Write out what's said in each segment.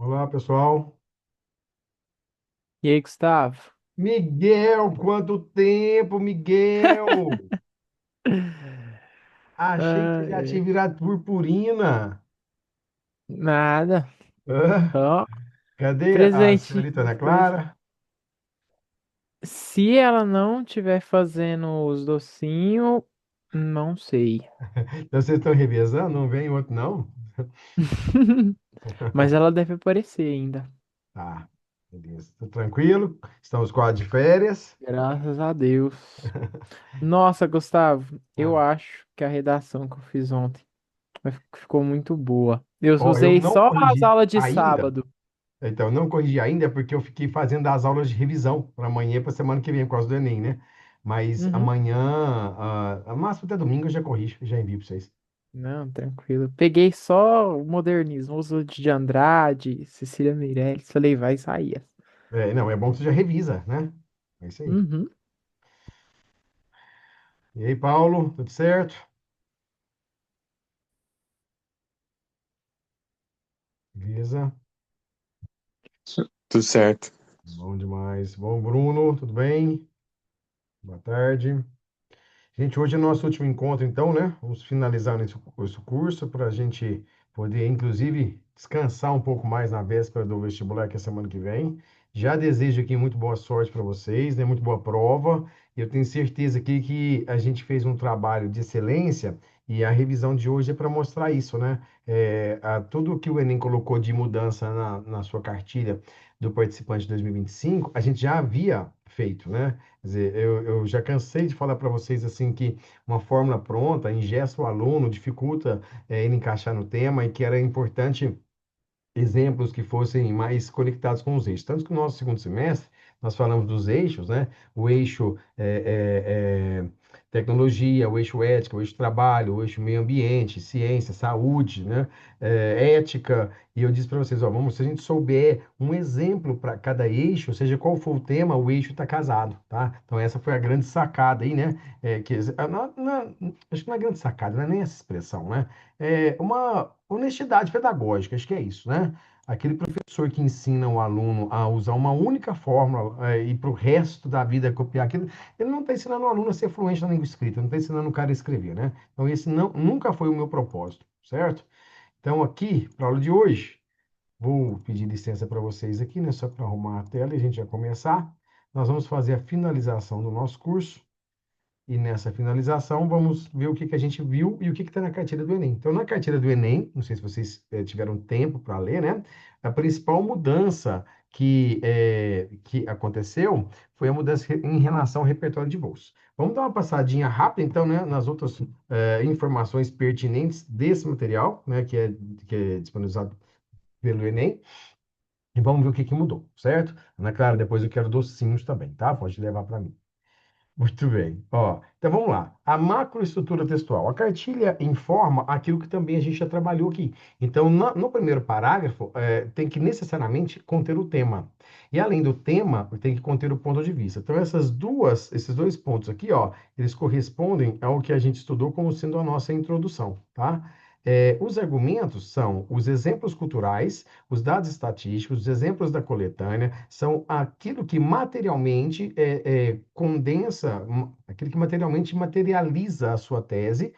Olá, pessoal. E aí, Gustavo? Miguel, quanto tempo, Miguel! Achei que você já tinha Ai, virado purpurina. nada. Hã? Ó, Cadê a senhorita presentinhos, Ana Clara? Se ela não estiver fazendo os docinhos, não sei. Então vocês estão revezando? Não vem outro, não? Mas ela deve aparecer ainda. Tá, beleza. Tudo tranquilo? Estamos quase de férias. Graças a Deus. Nossa, Gustavo, eu Ah, acho que a redação que eu fiz ontem ficou muito boa. Eu ó, eu usei não só as corrigi aulas de ainda. sábado. Então, eu não corrigi ainda porque eu fiquei fazendo as aulas de revisão para amanhã e para semana que vem, por causa do Enem, né? Mas Uhum. amanhã, a máximo até domingo, eu já corrijo, já envio para vocês. Não, tranquilo. Peguei só o modernismo, uso de Andrade, Cecília Meirelles. Falei, vai sair. É, não, é bom que você já revisa, né? É isso aí. Uhum. E aí, Paulo, tudo certo? Beleza? Tudo certo. Bom demais. Bom, Bruno, tudo bem? Boa tarde. Gente, hoje é nosso último encontro, então, né? Vamos finalizar esse curso para a gente poder, inclusive, descansar um pouco mais na véspera do vestibular, que é semana que vem. Já desejo aqui muito boa sorte para vocês, né? Muito boa prova. Eu tenho certeza aqui que a gente fez um trabalho de excelência e a revisão de hoje é para mostrar isso, né? Tudo que o Enem colocou de mudança na sua cartilha do participante de 2025, a gente já havia feito, né? Quer dizer, eu já cansei de falar para vocês assim que uma fórmula pronta engessa o aluno, dificulta ele encaixar no tema e que era importante exemplos que fossem mais conectados com os eixos. Tanto que no nosso segundo semestre, nós falamos dos eixos, né? O eixo tecnologia, o eixo ética, o eixo trabalho, o eixo meio ambiente, ciência, saúde, né? Ética. E eu disse para vocês, ó, vamos, se a gente souber um exemplo para cada eixo, seja qual for o tema, o eixo está casado, tá? Então essa foi a grande sacada aí, né? Acho que não é grande sacada, não é nem essa expressão, né? Uma honestidade pedagógica, acho que é isso, né? Aquele professor que ensina o aluno a usar uma única fórmula e para o resto da vida copiar aquilo, ele não está ensinando o aluno a ser fluente na língua escrita, não está ensinando o cara a escrever, né? Então, esse não, nunca foi o meu propósito, certo? Então, aqui, para a aula de hoje, vou pedir licença para vocês aqui, né? Só para arrumar a tela e a gente já começar. Nós vamos fazer a finalização do nosso curso. E nessa finalização, vamos ver o que que a gente viu e o que está na cartilha do Enem. Então, na cartilha do Enem, não sei se vocês tiveram tempo para ler, né? A principal mudança que aconteceu foi a mudança em relação ao repertório de bolsa. Vamos dar uma passadinha rápida, então, né, nas outras informações pertinentes desse material, né, que é disponibilizado pelo Enem, e vamos ver o que que mudou, certo? Ana Clara, depois eu quero docinhos também, tá? Pode levar para mim. Muito bem. Ó, então vamos lá. A macroestrutura textual. A cartilha informa aquilo que também a gente já trabalhou aqui. Então, no primeiro parágrafo, tem que necessariamente conter o tema. E além do tema, tem que conter o ponto de vista. Então, esses dois pontos aqui, ó, eles correspondem ao que a gente estudou como sendo a nossa introdução, tá? Os argumentos são os exemplos culturais, os dados estatísticos, os exemplos da coletânea, são aquilo que materialmente condensa, aquilo que materialmente materializa a sua tese,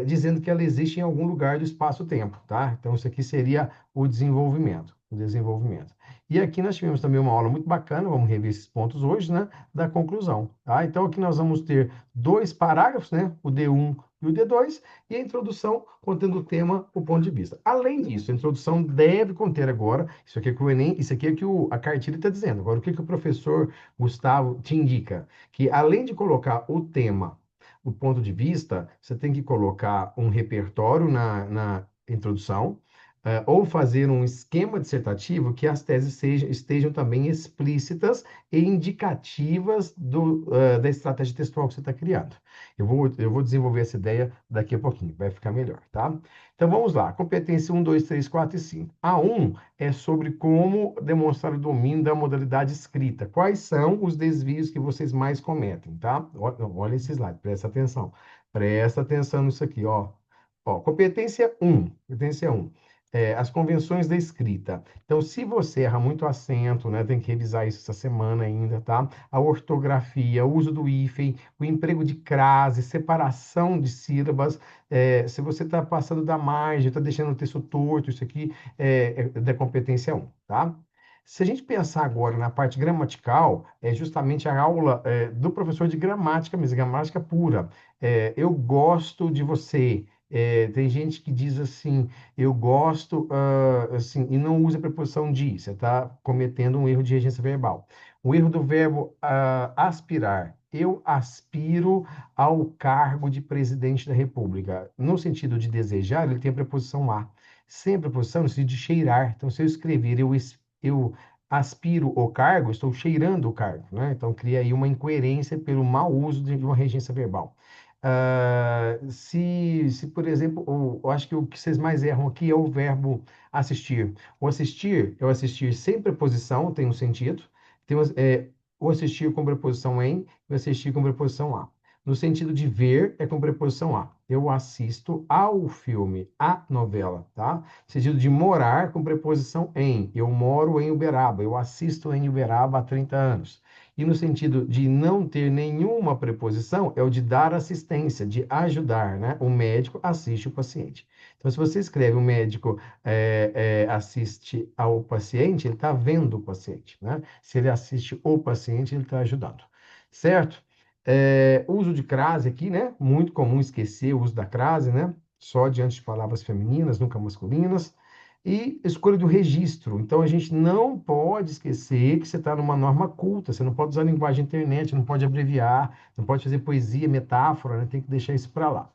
dizendo que ela existe em algum lugar do espaço-tempo, tá? Então, isso aqui seria o desenvolvimento, o desenvolvimento. E aqui nós tivemos também uma aula muito bacana, vamos rever esses pontos hoje, né? Da conclusão, tá? Então, aqui nós vamos ter dois parágrafos, né? O D1 e o D2, e a introdução contendo o tema, o ponto de vista. Além disso, a introdução deve conter agora, isso aqui é que o Enem, isso aqui é que a cartilha está dizendo. Agora, o que que o professor Gustavo te indica? Que além de colocar o tema, o ponto de vista, você tem que colocar um repertório na introdução, ou fazer um esquema dissertativo que as teses estejam também explícitas e indicativas da estratégia textual que você está criando. Eu vou desenvolver essa ideia daqui a pouquinho, vai ficar melhor, tá? Então vamos lá, competência um, 2, 3, 4 e 5. A um é sobre como demonstrar o domínio da modalidade escrita. Quais são os desvios que vocês mais cometem, tá? Olha esse slide, presta atenção. Presta atenção nisso aqui, ó. Ó, competência um. Competência um. as convenções da escrita. Então, se você erra muito acento, né, tem que revisar isso essa semana ainda, tá? A ortografia, o uso do hífen, o emprego de crase, separação de sílabas, se você está passando da margem, está deixando o texto torto, isso aqui é da competência um, tá? Se a gente pensar agora na parte gramatical, é justamente a aula do professor de gramática, mas gramática pura. Eu gosto de você. Tem gente que diz assim, eu gosto, assim, e não usa a preposição de. Você está cometendo um erro de regência verbal. O erro do verbo aspirar. Eu aspiro ao cargo de presidente da República. No sentido de desejar, ele tem a preposição a. Sem a preposição, no sentido de cheirar. Então, se eu escrever eu aspiro o cargo, estou cheirando o cargo, né? Então, cria aí uma incoerência pelo mau uso de uma regência verbal. Se, por exemplo, eu acho que o que vocês mais erram aqui é o verbo assistir. O assistir é o assistir sem preposição, tem um sentido. O assistir com preposição em e o assistir com preposição a. No sentido de ver, é com preposição a. Eu assisto ao filme, à novela, tá? No sentido de morar, com preposição em. Eu moro em Uberaba, eu assisto em Uberaba há 30 anos. E no sentido de não ter nenhuma preposição, é o de dar assistência, de ajudar, né? O médico assiste o paciente. Então, se você escreve o médico assiste ao paciente, ele está vendo o paciente, né? Se ele assiste o paciente, ele está ajudando, certo? Uso de crase aqui, né? Muito comum esquecer o uso da crase, né? Só diante de palavras femininas, nunca masculinas. E escolha do registro. Então, a gente não pode esquecer que você está numa norma culta. Você não pode usar linguagem internet, não pode abreviar, não pode fazer poesia, metáfora, né? Tem que deixar isso para lá.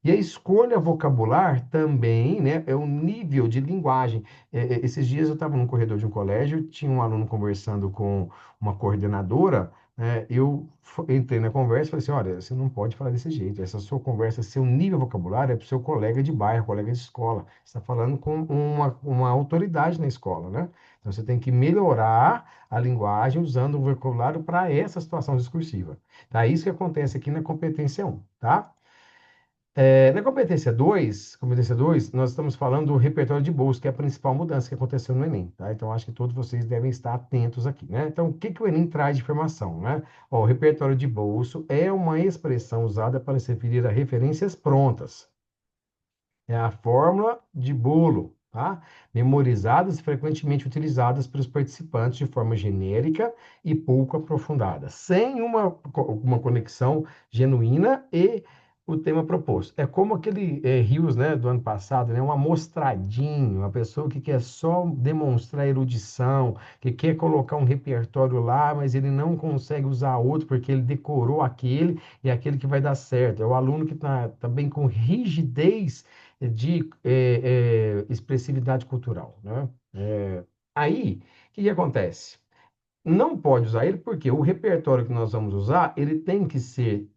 E a escolha vocabular também, né, é um nível de linguagem. Esses dias eu estava num corredor de um colégio, tinha um aluno conversando com uma coordenadora, entrei na conversa e falei assim, olha, você não pode falar desse jeito, essa sua conversa, seu nível vocabulário é para o seu colega de bairro, colega de escola. Você está falando com uma autoridade na escola, né? Então você tem que melhorar a linguagem usando o vocabulário para essa situação discursiva. Tá? Isso que acontece aqui na competência um, tá? Na competência 2, nós estamos falando do repertório de bolsa, que é a principal mudança que aconteceu no Enem, tá? Então, acho que todos vocês devem estar atentos aqui, né? Então, o que que o Enem traz de informação, né? Ó, o repertório de bolso é uma expressão usada para se referir a referências prontas. É a fórmula de bolo, tá? Memorizadas e frequentemente utilizadas pelos participantes de forma genérica e pouco aprofundada, sem uma conexão genuína e o tema proposto. É como aquele Rios, né, do ano passado, né, um amostradinho, uma pessoa que quer só demonstrar erudição, que quer colocar um repertório lá, mas ele não consegue usar outro porque ele decorou aquele e é aquele que vai dar certo. É o aluno que está também com rigidez de expressividade cultural, né? Aí, o que que acontece? Não pode usar ele porque o repertório que nós vamos usar, ele tem que ser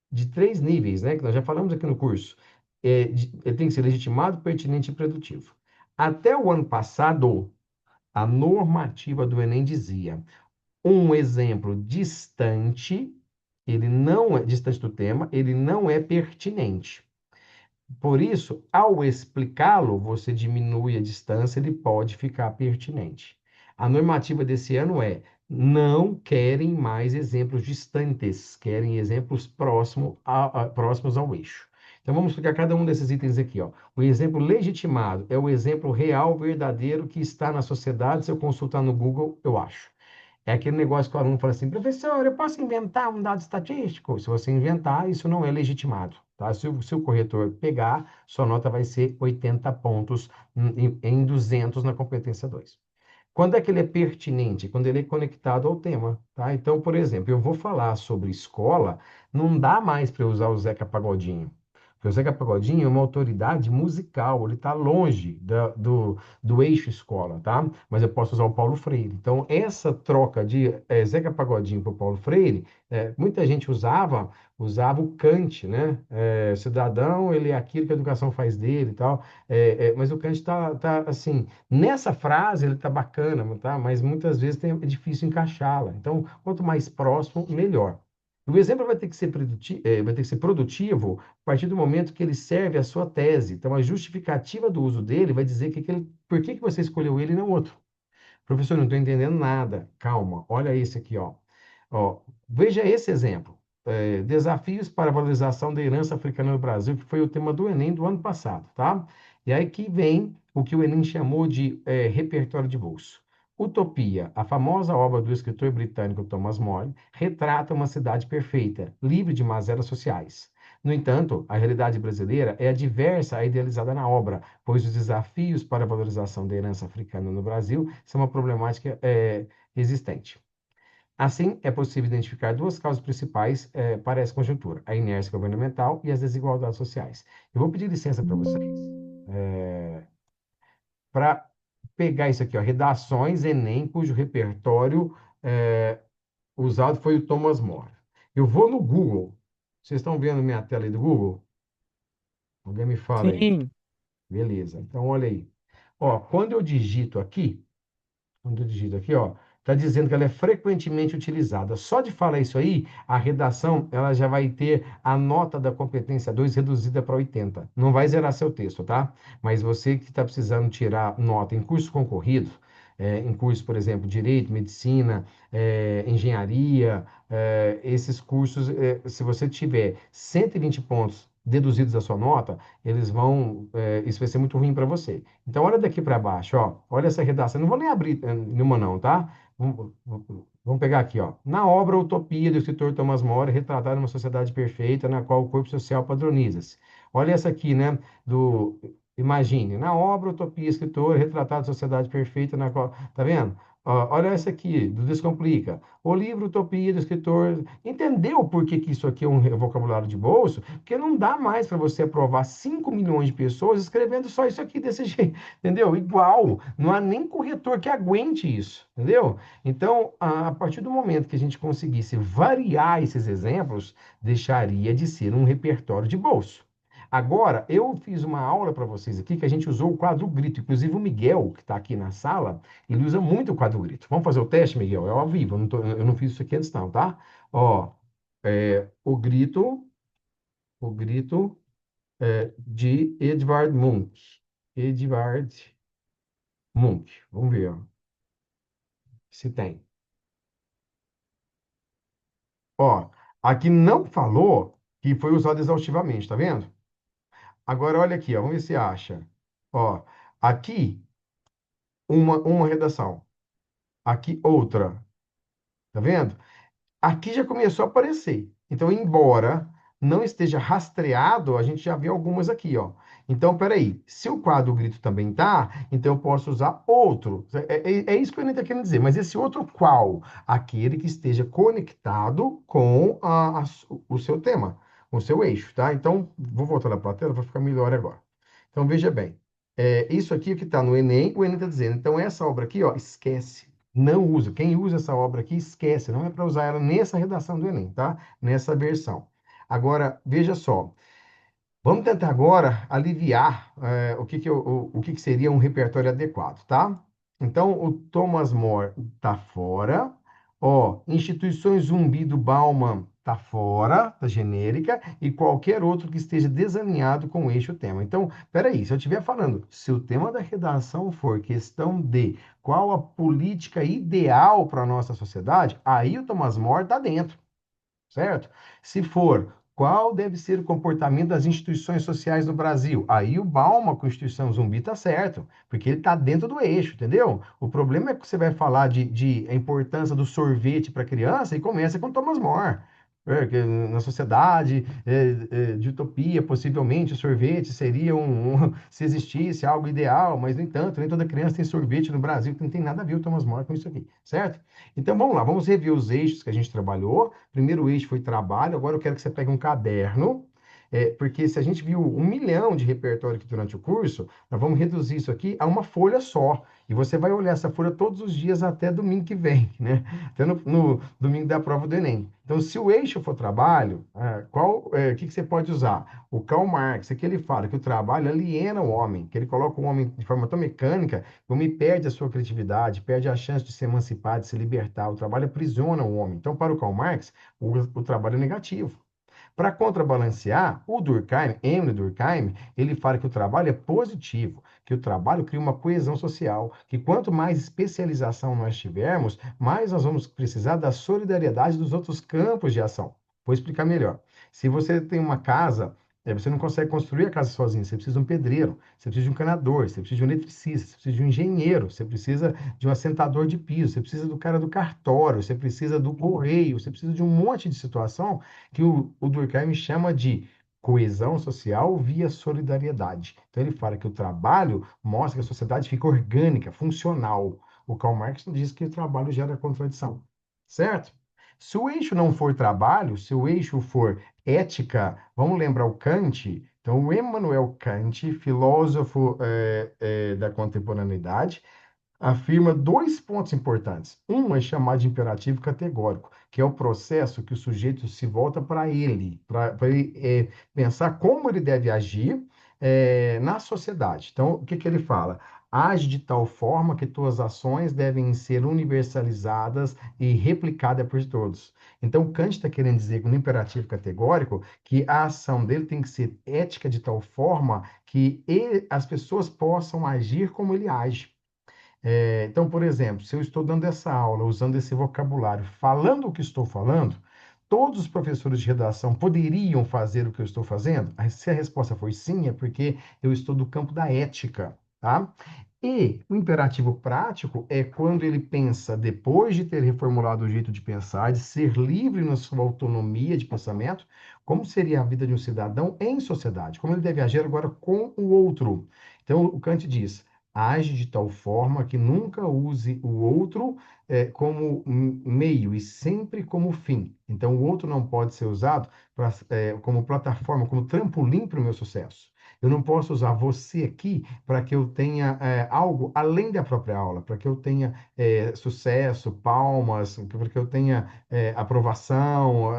de 3 níveis, né? Que nós já falamos aqui no curso. Ele tem que ser legitimado, pertinente e produtivo. Até o ano passado, a normativa do Enem dizia um exemplo distante, ele não é distante do tema, ele não é pertinente. Por isso, ao explicá-lo, você diminui a distância, ele pode ficar pertinente. A normativa desse ano é: não querem mais exemplos distantes, querem exemplos próximos ao eixo. Então, vamos explicar cada um desses itens aqui, ó. O exemplo legitimado é o exemplo real, verdadeiro, que está na sociedade. Se eu consultar no Google, eu acho. É aquele negócio que o aluno fala assim, professor, eu posso inventar um dado estatístico? Se você inventar, isso não é legitimado, tá? Se o corretor pegar, sua nota vai ser 80 pontos em 200 na competência 2. Quando é que ele é pertinente? Quando ele é conectado ao tema, tá? Então, por exemplo, eu vou falar sobre escola, não dá mais para eu usar o Zeca Pagodinho. Porque o Zeca Pagodinho é uma autoridade musical, ele está longe do eixo escola, tá? Mas eu posso usar o Paulo Freire. Então, essa troca de Zeca Pagodinho para o Paulo Freire, muita gente usava o Kant, né? Cidadão, ele é aquilo que a educação faz dele e tal. Mas o Kant está assim, nessa frase ele está bacana, tá? Mas muitas vezes é difícil encaixá-la. Então, quanto mais próximo, melhor. O exemplo vai ter que ser vai ter que ser produtivo a partir do momento que ele serve a sua tese. Então, a justificativa do uso dele vai dizer por que que você escolheu ele e não outro. Professor, não estou entendendo nada. Calma, olha esse aqui, ó. Ó, veja esse exemplo. Desafios para a valorização da herança africana no Brasil, que foi o tema do Enem do ano passado, tá? E aí que vem o que o Enem chamou de repertório de bolso. Utopia, a famosa obra do escritor britânico Thomas More, retrata uma cidade perfeita, livre de mazelas sociais. No entanto, a realidade brasileira é adversa à idealizada na obra, pois os desafios para a valorização da herança africana no Brasil são uma problemática existente. Assim, é possível identificar duas causas principais para essa conjuntura: a inércia governamental e as desigualdades sociais. Eu vou pedir licença para vocês para pegar isso aqui, ó, redações Enem, cujo repertório usado foi o Thomas More. Eu vou no Google. Vocês estão vendo minha tela aí do Google? Alguém me fala aí. Sim, Beleza. Então, olha aí. Ó, quando eu digito aqui, ó, está dizendo que ela é frequentemente utilizada. Só de falar isso aí, a redação ela já vai ter a nota da competência 2 reduzida para 80. Não vai zerar seu texto, tá? Mas você que está precisando tirar nota em cursos concorridos, em cursos, por exemplo, direito, medicina, engenharia, esses cursos, se você tiver 120 pontos deduzidos da sua nota, isso vai ser muito ruim para você. Então, olha daqui para baixo, ó. Olha essa redação. Não vou nem abrir nenhuma, não, tá? Vamos pegar aqui, ó. Na obra Utopia, do escritor Thomas More, retratada uma sociedade perfeita na qual o corpo social padroniza-se. Olha essa aqui, né? Imagine, na obra Utopia, escritor, retratada a sociedade perfeita na qual. Tá vendo? Ó, olha essa aqui, do Descomplica. O livro Utopia, do escritor. Entendeu por que que isso aqui é um vocabulário de bolso? Porque não dá mais para você aprovar 5 milhões de pessoas escrevendo só isso aqui desse jeito, entendeu? Igual, não há nem corretor que aguente isso, entendeu? Então, a partir do momento que a gente conseguisse variar esses exemplos, deixaria de ser um repertório de bolso. Agora, eu fiz uma aula para vocês aqui que a gente usou o quadro grito. Inclusive, o Miguel, que está aqui na sala, ele usa muito o quadro grito. Vamos fazer o teste, Miguel? É ao vivo, eu não fiz isso aqui antes, não, tá? Ó, o grito de Edvard Munch. Edvard Munch. Vamos ver ó, se tem. Ó, aqui não falou que foi usado exaustivamente, tá vendo? Agora olha aqui, ó, vamos ver se acha. Ó, aqui uma redação, aqui outra, tá vendo? Aqui já começou a aparecer. Então, embora não esteja rastreado, a gente já vê algumas aqui, ó. Então, peraí, se o quadro grito também tá, então eu posso usar outro. É isso que eu nem estou querendo dizer, mas esse outro qual? Aquele que esteja conectado com o seu tema, o seu eixo, tá? Então, vou voltar lá para a tela para ficar melhor agora. Então, veja bem. Isso aqui que está no Enem, o Enem está dizendo. Então, essa obra aqui, ó, esquece. Não usa. Quem usa essa obra aqui, esquece. Não é para usar ela nessa redação do Enem, tá? Nessa versão. Agora, veja só. Vamos tentar agora aliviar o que que seria um repertório adequado, tá? Então, o Thomas More tá fora. Ó, instituições Zumbi do Bauman tá fora, da genérica, e qualquer outro que esteja desalinhado com o eixo tema. Então, peraí, se eu estiver falando, se o tema da redação for questão de qual a política ideal para a nossa sociedade, aí o Thomas More tá dentro, certo? Se for, qual deve ser o comportamento das instituições sociais no Brasil? Aí o Bauman, com a Instituição Zumbi, tá certo, porque ele está dentro do eixo, entendeu? O problema é que você vai falar de a importância do sorvete para criança e começa com Thomas More. Que na sociedade de utopia, possivelmente o sorvete seria se existisse algo ideal, mas no entanto, nem toda criança tem sorvete no Brasil, que não tem nada a ver o Thomas More com isso aqui, certo? Então vamos lá, vamos rever os eixos que a gente trabalhou. Primeiro eixo foi trabalho, agora eu quero que você pegue um caderno Porque se a gente viu 1 milhão de repertório aqui durante o curso, nós vamos reduzir isso aqui a uma folha só. E você vai olhar essa folha todos os dias até domingo que vem, né? Até no domingo da prova do Enem. Então, se o eixo for trabalho, o que que você pode usar? O Karl Marx, aqui ele fala que o trabalho aliena o homem, que ele coloca o homem de forma tão mecânica que o homem perde a sua criatividade, perde a chance de se emancipar, de se libertar. O trabalho aprisiona o homem. Então, para o Karl Marx, o trabalho é negativo. Para contrabalancear, o Durkheim, Emile Durkheim, ele fala que o trabalho é positivo, que o trabalho cria uma coesão social, que quanto mais especialização nós tivermos, mais nós vamos precisar da solidariedade dos outros campos de ação. Vou explicar melhor. Se você tem uma casa, você não consegue construir a casa sozinho, você precisa de um pedreiro, você precisa de um encanador, você precisa de um eletricista, você precisa de um engenheiro, você precisa de um assentador de piso, você precisa do cara do cartório, você precisa do correio, você precisa de um monte de situação que o Durkheim chama de coesão social via solidariedade. Então, ele fala que o trabalho mostra que a sociedade fica orgânica, funcional. O Karl Marx diz que o trabalho gera contradição, certo? Se o eixo não for trabalho, se o eixo for ética, vamos lembrar o Kant. Então, o Immanuel Kant, filósofo da contemporaneidade, afirma dois pontos importantes. Um é chamado de imperativo categórico, que é o processo que o sujeito se volta para ele pensar como ele deve agir na sociedade. Então, o que que ele fala? Age de tal forma que tuas ações devem ser universalizadas e replicadas por todos. Então, Kant está querendo dizer, no imperativo categórico, que a ação dele tem que ser ética de tal forma que as pessoas possam agir como ele age. Então, por exemplo, se eu estou dando essa aula, usando esse vocabulário, falando o que estou falando, todos os professores de redação poderiam fazer o que eu estou fazendo? Se a resposta for sim, é porque eu estou do campo da ética, tá? E o imperativo prático é quando ele pensa, depois de ter reformulado o jeito de pensar, de ser livre na sua autonomia de pensamento, como seria a vida de um cidadão em sociedade, como ele deve agir agora com o outro. Então, o Kant diz: age de tal forma que nunca use o outro como meio e sempre como fim. Então, o outro não pode ser usado como plataforma, como trampolim para o meu sucesso. Eu não posso usar você aqui para que eu tenha algo além da própria aula, para que eu tenha sucesso, palmas, para que eu tenha aprovação.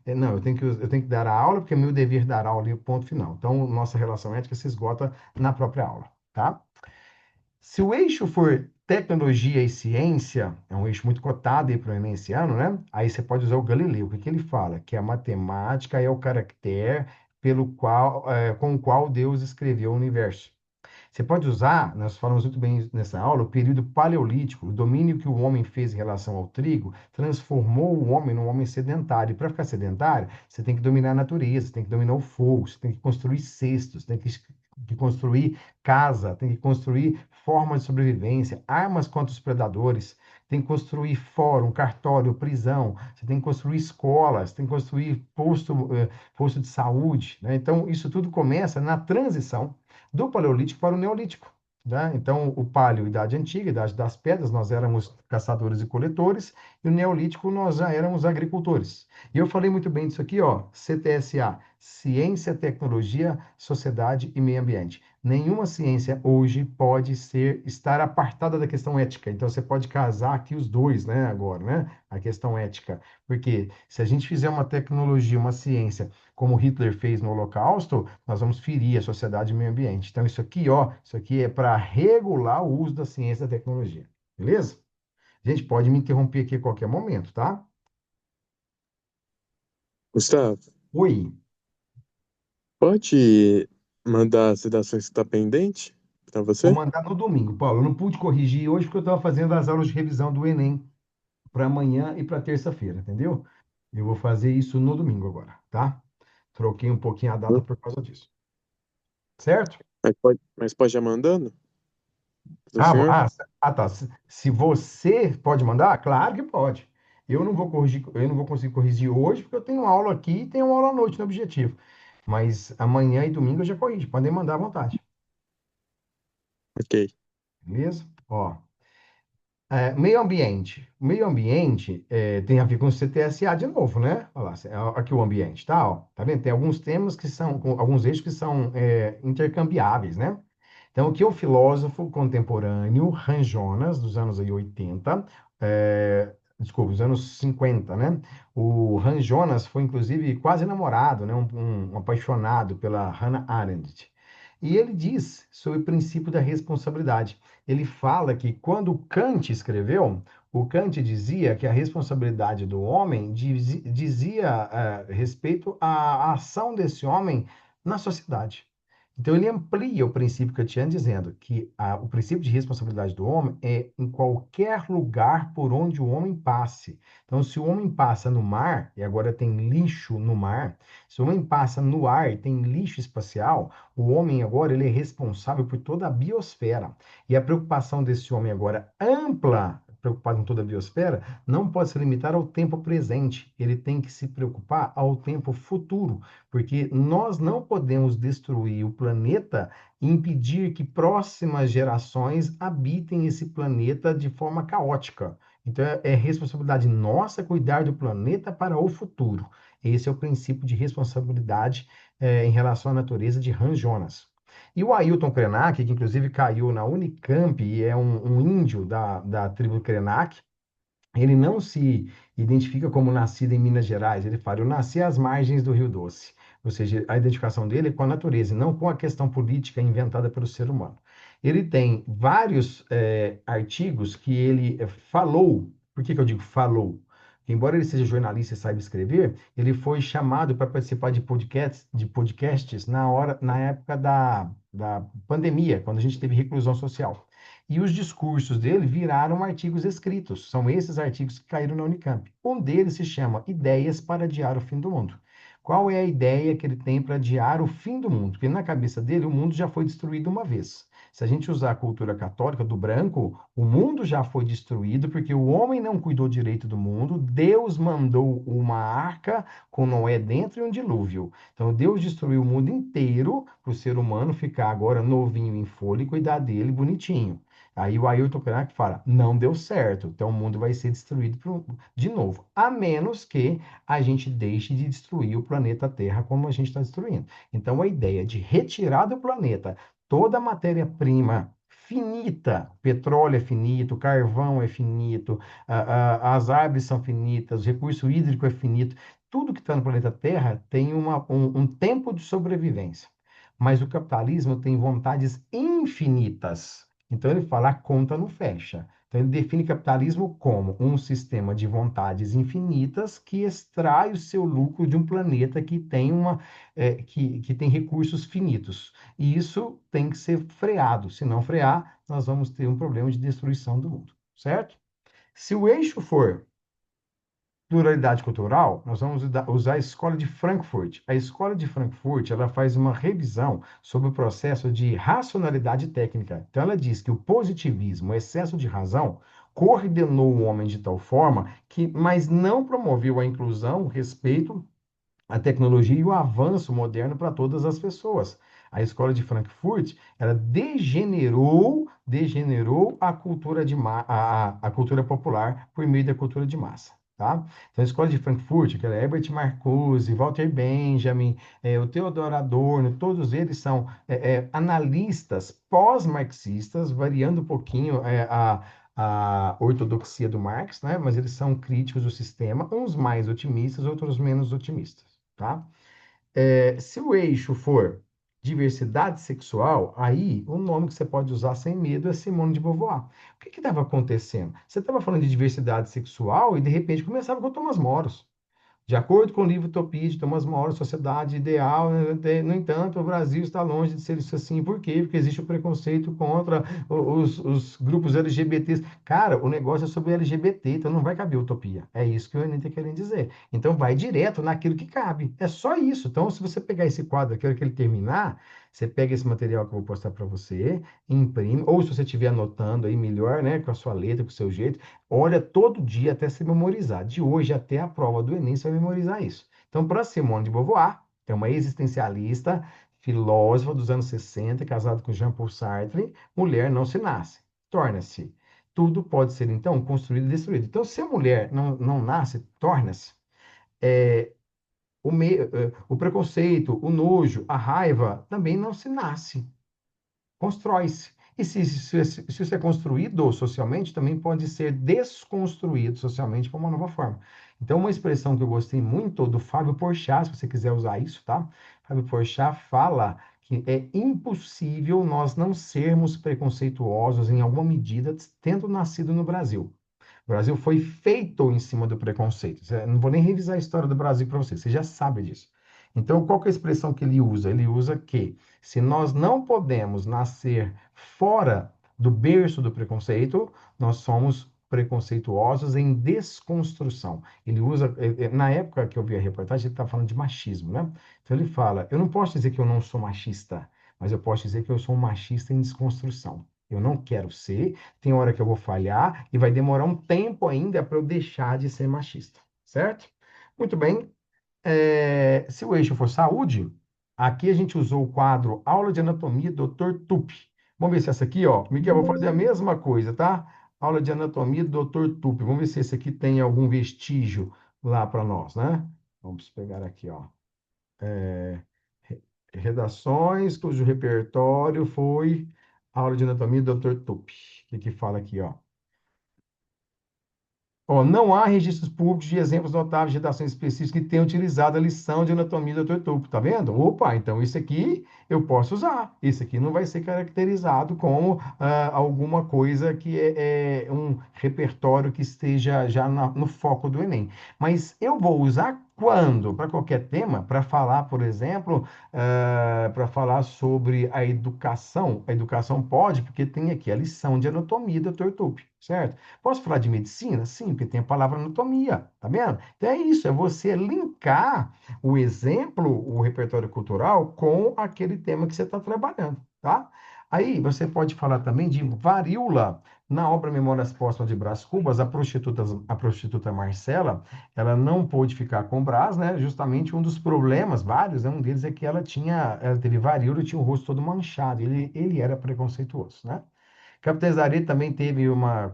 Não, eu tenho que dar a aula, porque é meu dever dar aula e ponto final. Então, nossa relação ética se esgota na própria aula, tá? Se o eixo for tecnologia e ciência, é um eixo muito cotado aí para o Enem esse ano, né? Aí você pode usar o Galileu. O que que ele fala? Que a matemática é o caractere com o qual Deus escreveu o universo. Você pode usar, nós falamos muito bem nessa aula, o período paleolítico, o domínio que o homem fez em relação ao trigo, transformou o homem num homem sedentário. E para ficar sedentário, você tem que dominar a natureza, você tem que dominar o fogo, você tem que construir cestos, tem que construir casa, tem que construir formas de sobrevivência, armas contra os predadores, tem que construir fórum, cartório, prisão, você tem que construir escolas, tem que construir posto de saúde, né? Então, isso tudo começa na transição do Paleolítico para o Neolítico. Né? Então, o Paleo, Idade Antiga, Idade das Pedras, nós éramos caçadores e coletores, e o Neolítico nós já éramos agricultores. E eu falei muito bem disso aqui, ó, CTSA, Ciência, Tecnologia, Sociedade e Meio Ambiente. Nenhuma ciência hoje pode estar apartada da questão ética. Então, você pode casar aqui os dois, né, agora, né? A questão ética. Porque se a gente fizer uma tecnologia, uma ciência como Hitler fez no Holocausto, nós vamos ferir a sociedade e o meio ambiente. Então, isso aqui, ó, isso aqui é para regular o uso da ciência e da tecnologia. Beleza? A gente pode me interromper aqui a qualquer momento, tá? Gustavo, Oi. pode mandar as redações que está pendente para Vou você? mandar no domingo, Paulo. Eu não pude corrigir hoje porque eu estava fazendo as aulas de revisão do Enem para amanhã e para terça-feira, entendeu? Eu vou fazer isso no domingo agora, tá? Troquei um pouquinho a data por causa disso. Certo? Mas pode já mandando para o Ah, senhor? tá. Se você pode mandar, claro que pode. Eu não vou corrigir, eu não vou conseguir corrigir hoje, porque eu tenho aula aqui e tenho aula à noite no objetivo. Mas amanhã e domingo eu já corrijo. Podem mandar à vontade. Ok. Beleza? Ó. Meio ambiente. Meio ambiente tem a ver com o CTSA de novo, né? Olha lá, aqui o ambiente, tá? Ó, tá vendo? Tem alguns temas que são, alguns eixos que são intercambiáveis, né? Então, aqui é o filósofo contemporâneo Hans Jonas, dos anos aí 80, desculpa, dos anos 50, né? O Hans Jonas foi, inclusive, quase namorado, né? Um apaixonado pela Hannah Arendt. E ele diz sobre o princípio da responsabilidade. Ele fala que quando Kant escreveu, o Kant dizia que a responsabilidade do homem dizia respeito à ação desse homem na sociedade. Então, ele amplia o princípio kantiano dizendo que o princípio de responsabilidade do homem é em qualquer lugar por onde o homem passe. Então, se o homem passa no mar, e agora tem lixo no mar, se o homem passa no ar e tem lixo espacial, o homem agora ele é responsável por toda a biosfera. E a preocupação desse homem agora ampla, preocupado com toda a biosfera, não pode se limitar ao tempo presente. Ele tem que se preocupar ao tempo futuro, porque nós não podemos destruir o planeta e impedir que próximas gerações habitem esse planeta de forma caótica. Então, é responsabilidade nossa cuidar do planeta para o futuro. Esse é o princípio de responsabilidade em relação à natureza de Hans Jonas. E o Ailton Krenak, que inclusive caiu na Unicamp e é um índio da tribo Krenak, ele não se identifica como nascido em Minas Gerais, ele fala, eu nasci às margens do Rio Doce. Ou seja, a identificação dele é com a natureza, e não com a questão política inventada pelo ser humano. Ele tem vários artigos que ele falou. Por que eu digo falou? Porque, embora ele seja jornalista e saiba escrever, ele foi chamado para participar de podcasts na época da pandemia, quando a gente teve reclusão social. E os discursos dele viraram artigos escritos. São esses artigos que caíram na Unicamp. Um deles se chama Ideias para Adiar o Fim do Mundo. Qual é a ideia que ele tem para adiar o fim do mundo? Porque na cabeça dele, o mundo já foi destruído uma vez. Se a gente usar a cultura católica do branco, o mundo já foi destruído porque o homem não cuidou direito do mundo. Deus mandou uma arca com Noé dentro e um dilúvio. Então, Deus destruiu o mundo inteiro para o ser humano ficar agora novinho em folha e cuidar dele bonitinho. Aí o Ailton Krenak fala, não deu certo, então o mundo vai ser destruído de novo, a menos que a gente deixe de destruir o planeta Terra como a gente está destruindo. Então a ideia de retirar do planeta toda a matéria-prima finita, petróleo é finito, carvão é finito, as árvores são finitas, o recurso hídrico é finito, tudo que está no planeta Terra tem um tempo de sobrevivência. Mas o capitalismo tem vontades infinitas. Então ele fala, a conta não fecha. Então ele define capitalismo como um sistema de vontades infinitas que extrai o seu lucro de um planeta que tem que tem recursos finitos. E isso tem que ser freado. Se não frear, nós vamos ter um problema de destruição do mundo, certo? Se o eixo for pluralidade cultural, nós vamos usar a Escola de Frankfurt. A Escola de Frankfurt, ela faz uma revisão sobre o processo de racionalidade técnica. Então, ela diz que o positivismo, o excesso de razão, coordenou o homem de tal forma que, mas não promoveu a inclusão, o respeito, a tecnologia e o avanço moderno para todas as pessoas. A Escola de Frankfurt, ela degenerou a cultura a cultura popular por meio da cultura de massa. Tá? Então, a Escola de Frankfurt, que é Herbert Marcuse, Walter Benjamin, o Theodor Adorno, todos eles são analistas pós-marxistas, variando um pouquinho a ortodoxia do Marx, né? Mas eles são críticos do sistema, uns mais otimistas, outros menos otimistas. Tá? Se o eixo for diversidade sexual, aí o nome que você pode usar sem medo é Simone de Beauvoir. O que estava acontecendo? Você estava falando de diversidade sexual e de repente começava com o Thomas Moros. De acordo com o livro Utopia de Thomas More, Sociedade Ideal, no entanto, o Brasil está longe de ser isso assim. Por quê? Porque existe o preconceito contra os grupos LGBTs. Cara, o negócio é sobre LGBT, então não vai caber utopia. É isso que o Enem está querendo dizer. Então vai direto naquilo que cabe. É só isso. Então, se você pegar esse quadro aqui, a hora que ele terminar, você pega esse material que eu vou postar para você, imprime, ou se você estiver anotando aí melhor, né, com a sua letra, com o seu jeito, olha todo dia até se memorizar. De hoje até a prova do Enem, você vai memorizar isso. Então, para Simone de Beauvoir, é uma existencialista, filósofa dos anos 60, casada com Jean-Paul Sartre, mulher não se nasce, torna-se. tudo pode ser, então, construído e destruído. Então, se a mulher não nasce, torna-se. é, o preconceito, o nojo, a raiva também não se nasce, constrói-se. E se isso é construído socialmente, também pode ser desconstruído socialmente para uma nova forma. Então, uma expressão que eu gostei muito do Fábio Porchat, se você quiser usar isso, tá? Fábio Porchat fala que é impossível nós não sermos preconceituosos em alguma medida, tendo nascido no Brasil. O Brasil foi feito em cima do preconceito. Não vou nem revisar a história do Brasil para você, você já sabe disso. Então, qual que é a expressão que ele usa? Ele usa que se nós não podemos nascer fora do berço do preconceito, nós somos preconceituosos em desconstrução. Ele usa, na época que eu vi a reportagem, ele está falando de machismo, né? Então ele fala, eu não posso dizer que eu não sou machista, mas eu posso dizer que eu sou um machista em desconstrução. Eu não quero ser, tem hora que eu vou falhar e vai demorar um tempo ainda para eu deixar de ser machista, certo? Muito bem. Se o eixo for saúde, aqui a gente usou o quadro Aula de Anatomia, Dr. Tupi. Vamos ver se essa aqui, ó. Miguel, vou fazer a mesma coisa, tá? Aula de Anatomia, Dr. Tupi. Vamos ver se esse aqui tem algum vestígio lá para nós, né? Vamos pegar aqui, ó. É, redações, cujo repertório foi Aula de Anatomia, Dr. Tupi. O que que fala aqui, ó? Ó, não há registros públicos de exemplos notáveis de redações específicas que tenham utilizado a lição de anatomia do Dr. Tupi, tá vendo? Opa, então isso aqui eu posso usar. Isso aqui não vai ser caracterizado como alguma coisa que é um repertório que esteja já no foco do Enem. Mas eu vou usar quando? Para qualquer tema, para falar, por exemplo, para falar sobre a educação. A educação pode, porque tem aqui a lição de anatomia do Dr. Tupi, certo? Posso falar de medicina? Sim, porque tem a palavra anatomia, tá vendo? Então é isso, é você linkar o exemplo, o repertório cultural, com aquele tema que você está trabalhando, tá? Aí você pode falar também de varíola. Na obra Memórias Póstumas de Brás Cubas, a prostituta Marcela, ela não pôde ficar com o Brás, né? Justamente um dos problemas, vários, né? Um deles é que ela teve varíola e tinha o rosto todo manchado. Ele era preconceituoso, né? Capitais também teve uma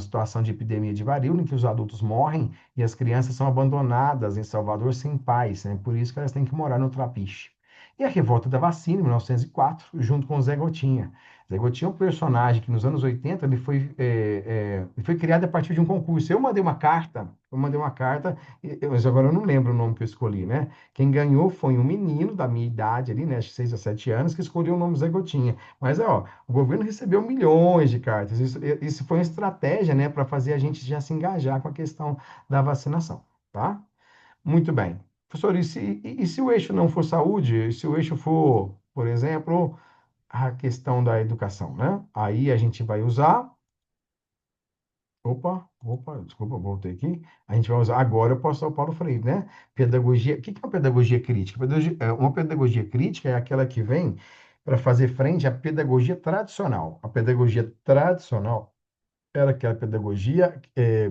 situação de epidemia de varíola, em que os adultos morrem e as crianças são abandonadas em Salvador sem pais, né? Por isso que elas têm que morar no Trapiche. E a Revolta da Vacina, em 1904, junto com o Zé Gotinha. Zé Gotinha é um personagem que nos anos 80 ele foi criado a partir de um concurso. Eu mandei uma carta, mas agora eu não lembro o nome que eu escolhi, né? Quem ganhou foi um menino da minha idade ali, né? 6 a 7 anos, que escolheu o nome Zé Gotinha. Mas, ó, o governo recebeu milhões de cartas. Isso foi uma estratégia, né, para fazer a gente já se engajar com a questão da vacinação, tá? Muito bem. Professor, e se o eixo não for saúde, e se o eixo for, por exemplo, a questão da educação, né? Aí a gente vai usar. Opa, desculpa, voltei aqui. A gente vai usar. Agora eu posso usar o Paulo Freire, né? Pedagogia. O que que é uma pedagogia crítica? Uma pedagogia crítica é aquela que vem para fazer frente à pedagogia tradicional. A pedagogia tradicional era aquela pedagogia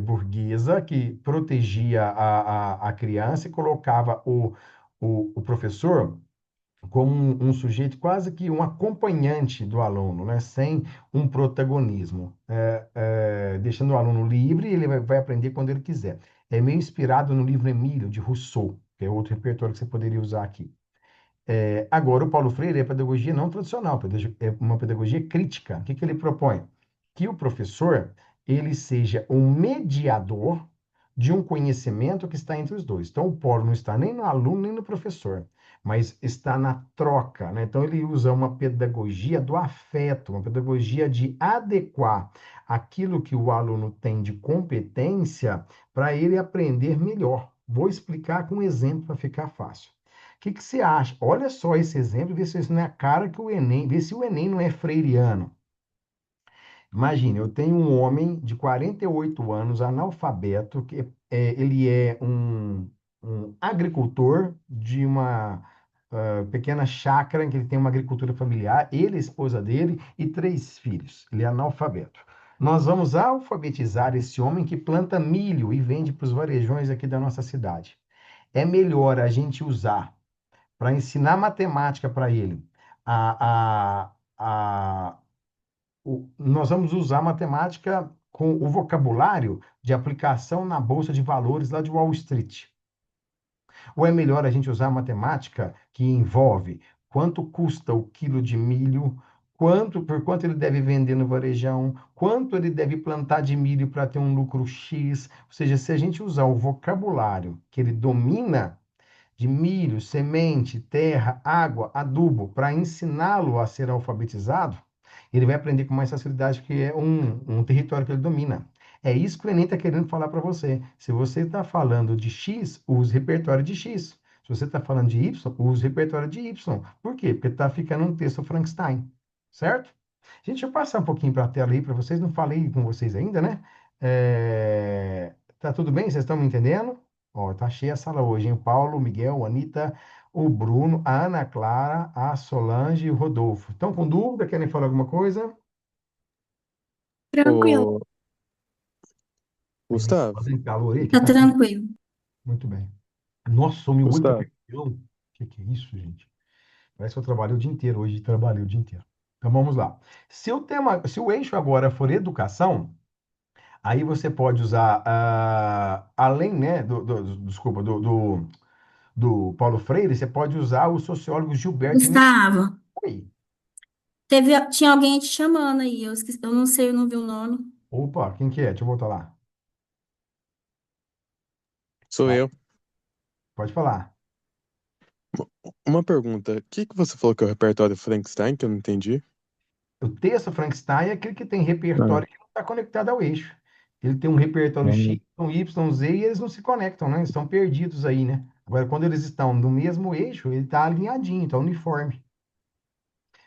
burguesa que protegia a criança e colocava o professor como um sujeito quase que um acompanhante do aluno, né? Sem um protagonismo, deixando o aluno livre, ele vai aprender quando ele quiser. É meio inspirado no livro Emílio, de Rousseau, que é outro repertório que você poderia usar aqui. Agora, o Paulo Freire é pedagogia não tradicional, é uma pedagogia crítica. O que que ele propõe? Que o professor ele seja um mediador de um conhecimento que está entre os dois. Então, o polo não está nem no aluno, nem no professor, mas está na troca, né? Então, ele usa uma pedagogia do afeto, uma pedagogia de adequar aquilo que o aluno tem de competência para ele aprender melhor. Vou explicar com um exemplo para ficar fácil. O que que você acha? Olha só esse exemplo, vê se isso não é a cara que o Enem, vê se o Enem não é freiriano. Imagine, eu tenho um homem de 48 anos, analfabeto, que ele é um agricultor de uma pequena chácara em que ele tem uma agricultura familiar, ele, a esposa dele e 3 filhos. Ele é analfabeto. Nós vamos alfabetizar esse homem que planta milho e vende para os varejões aqui da nossa cidade. É melhor a gente usar para ensinar matemática para ele, a, a, nós vamos usar matemática com o vocabulário de aplicação na Bolsa de Valores lá de Wall Street. Ou é melhor a gente usar matemática que envolve quanto custa o quilo de milho, por quanto ele deve vender no varejão, quanto ele deve plantar de milho para ter um lucro X. Ou seja, se a gente usar o vocabulário que ele domina de milho, semente, terra, água, adubo, para ensiná-lo a ser alfabetizado, ele vai aprender com mais facilidade, que é um território que ele domina. É isso que o Enem está querendo falar para você. Se você está falando de X, use repertório de X. Se você está falando de Y, use repertório de Y. Por quê? Porque está ficando um texto Frankenstein, certo? Gente, deixa eu passar um pouquinho para a tela aí para vocês. Não falei com vocês ainda, né? Tá tudo bem? Vocês estão me entendendo? Ó, tá cheia a sala hoje, hein? O Paulo, o Miguel, a Anitta, o Bruno, a Ana Clara, a Solange e o Rodolfo. Estão com dúvida? Querem falar alguma coisa? Tranquilo, Ô, Aí, gente, Gustavo, fazendo calor aí, que tá tá frio. tranquilo. Muito bem. Nossa, o meu olho tá Gustavo, perdendo. O que é isso, gente? Parece que eu trabalhei o dia inteiro hoje, trabalhei o dia inteiro. Então vamos lá. Se o eixo agora for educação, aí você pode usar, além, né, desculpa, do Paulo Freire, você pode usar o sociólogo Gilberto Gustavo, Oi. tinha alguém te chamando aí, eu esqueci, eu não sei, eu não vi o nome. Opa, quem que é? Deixa eu voltar lá. sou Ó, eu. pode falar. Uma pergunta. O que que você falou que é o repertório Frankenstein, que eu não entendi? O texto Frankenstein é aquele que tem Ah, repertório que não está conectado ao eixo. Ele tem um repertório X, hum, um Y, Z e eles não se conectam, né? Eles estão perdidos aí, né? Agora, quando eles estão no mesmo eixo, ele está alinhadinho, está uniforme.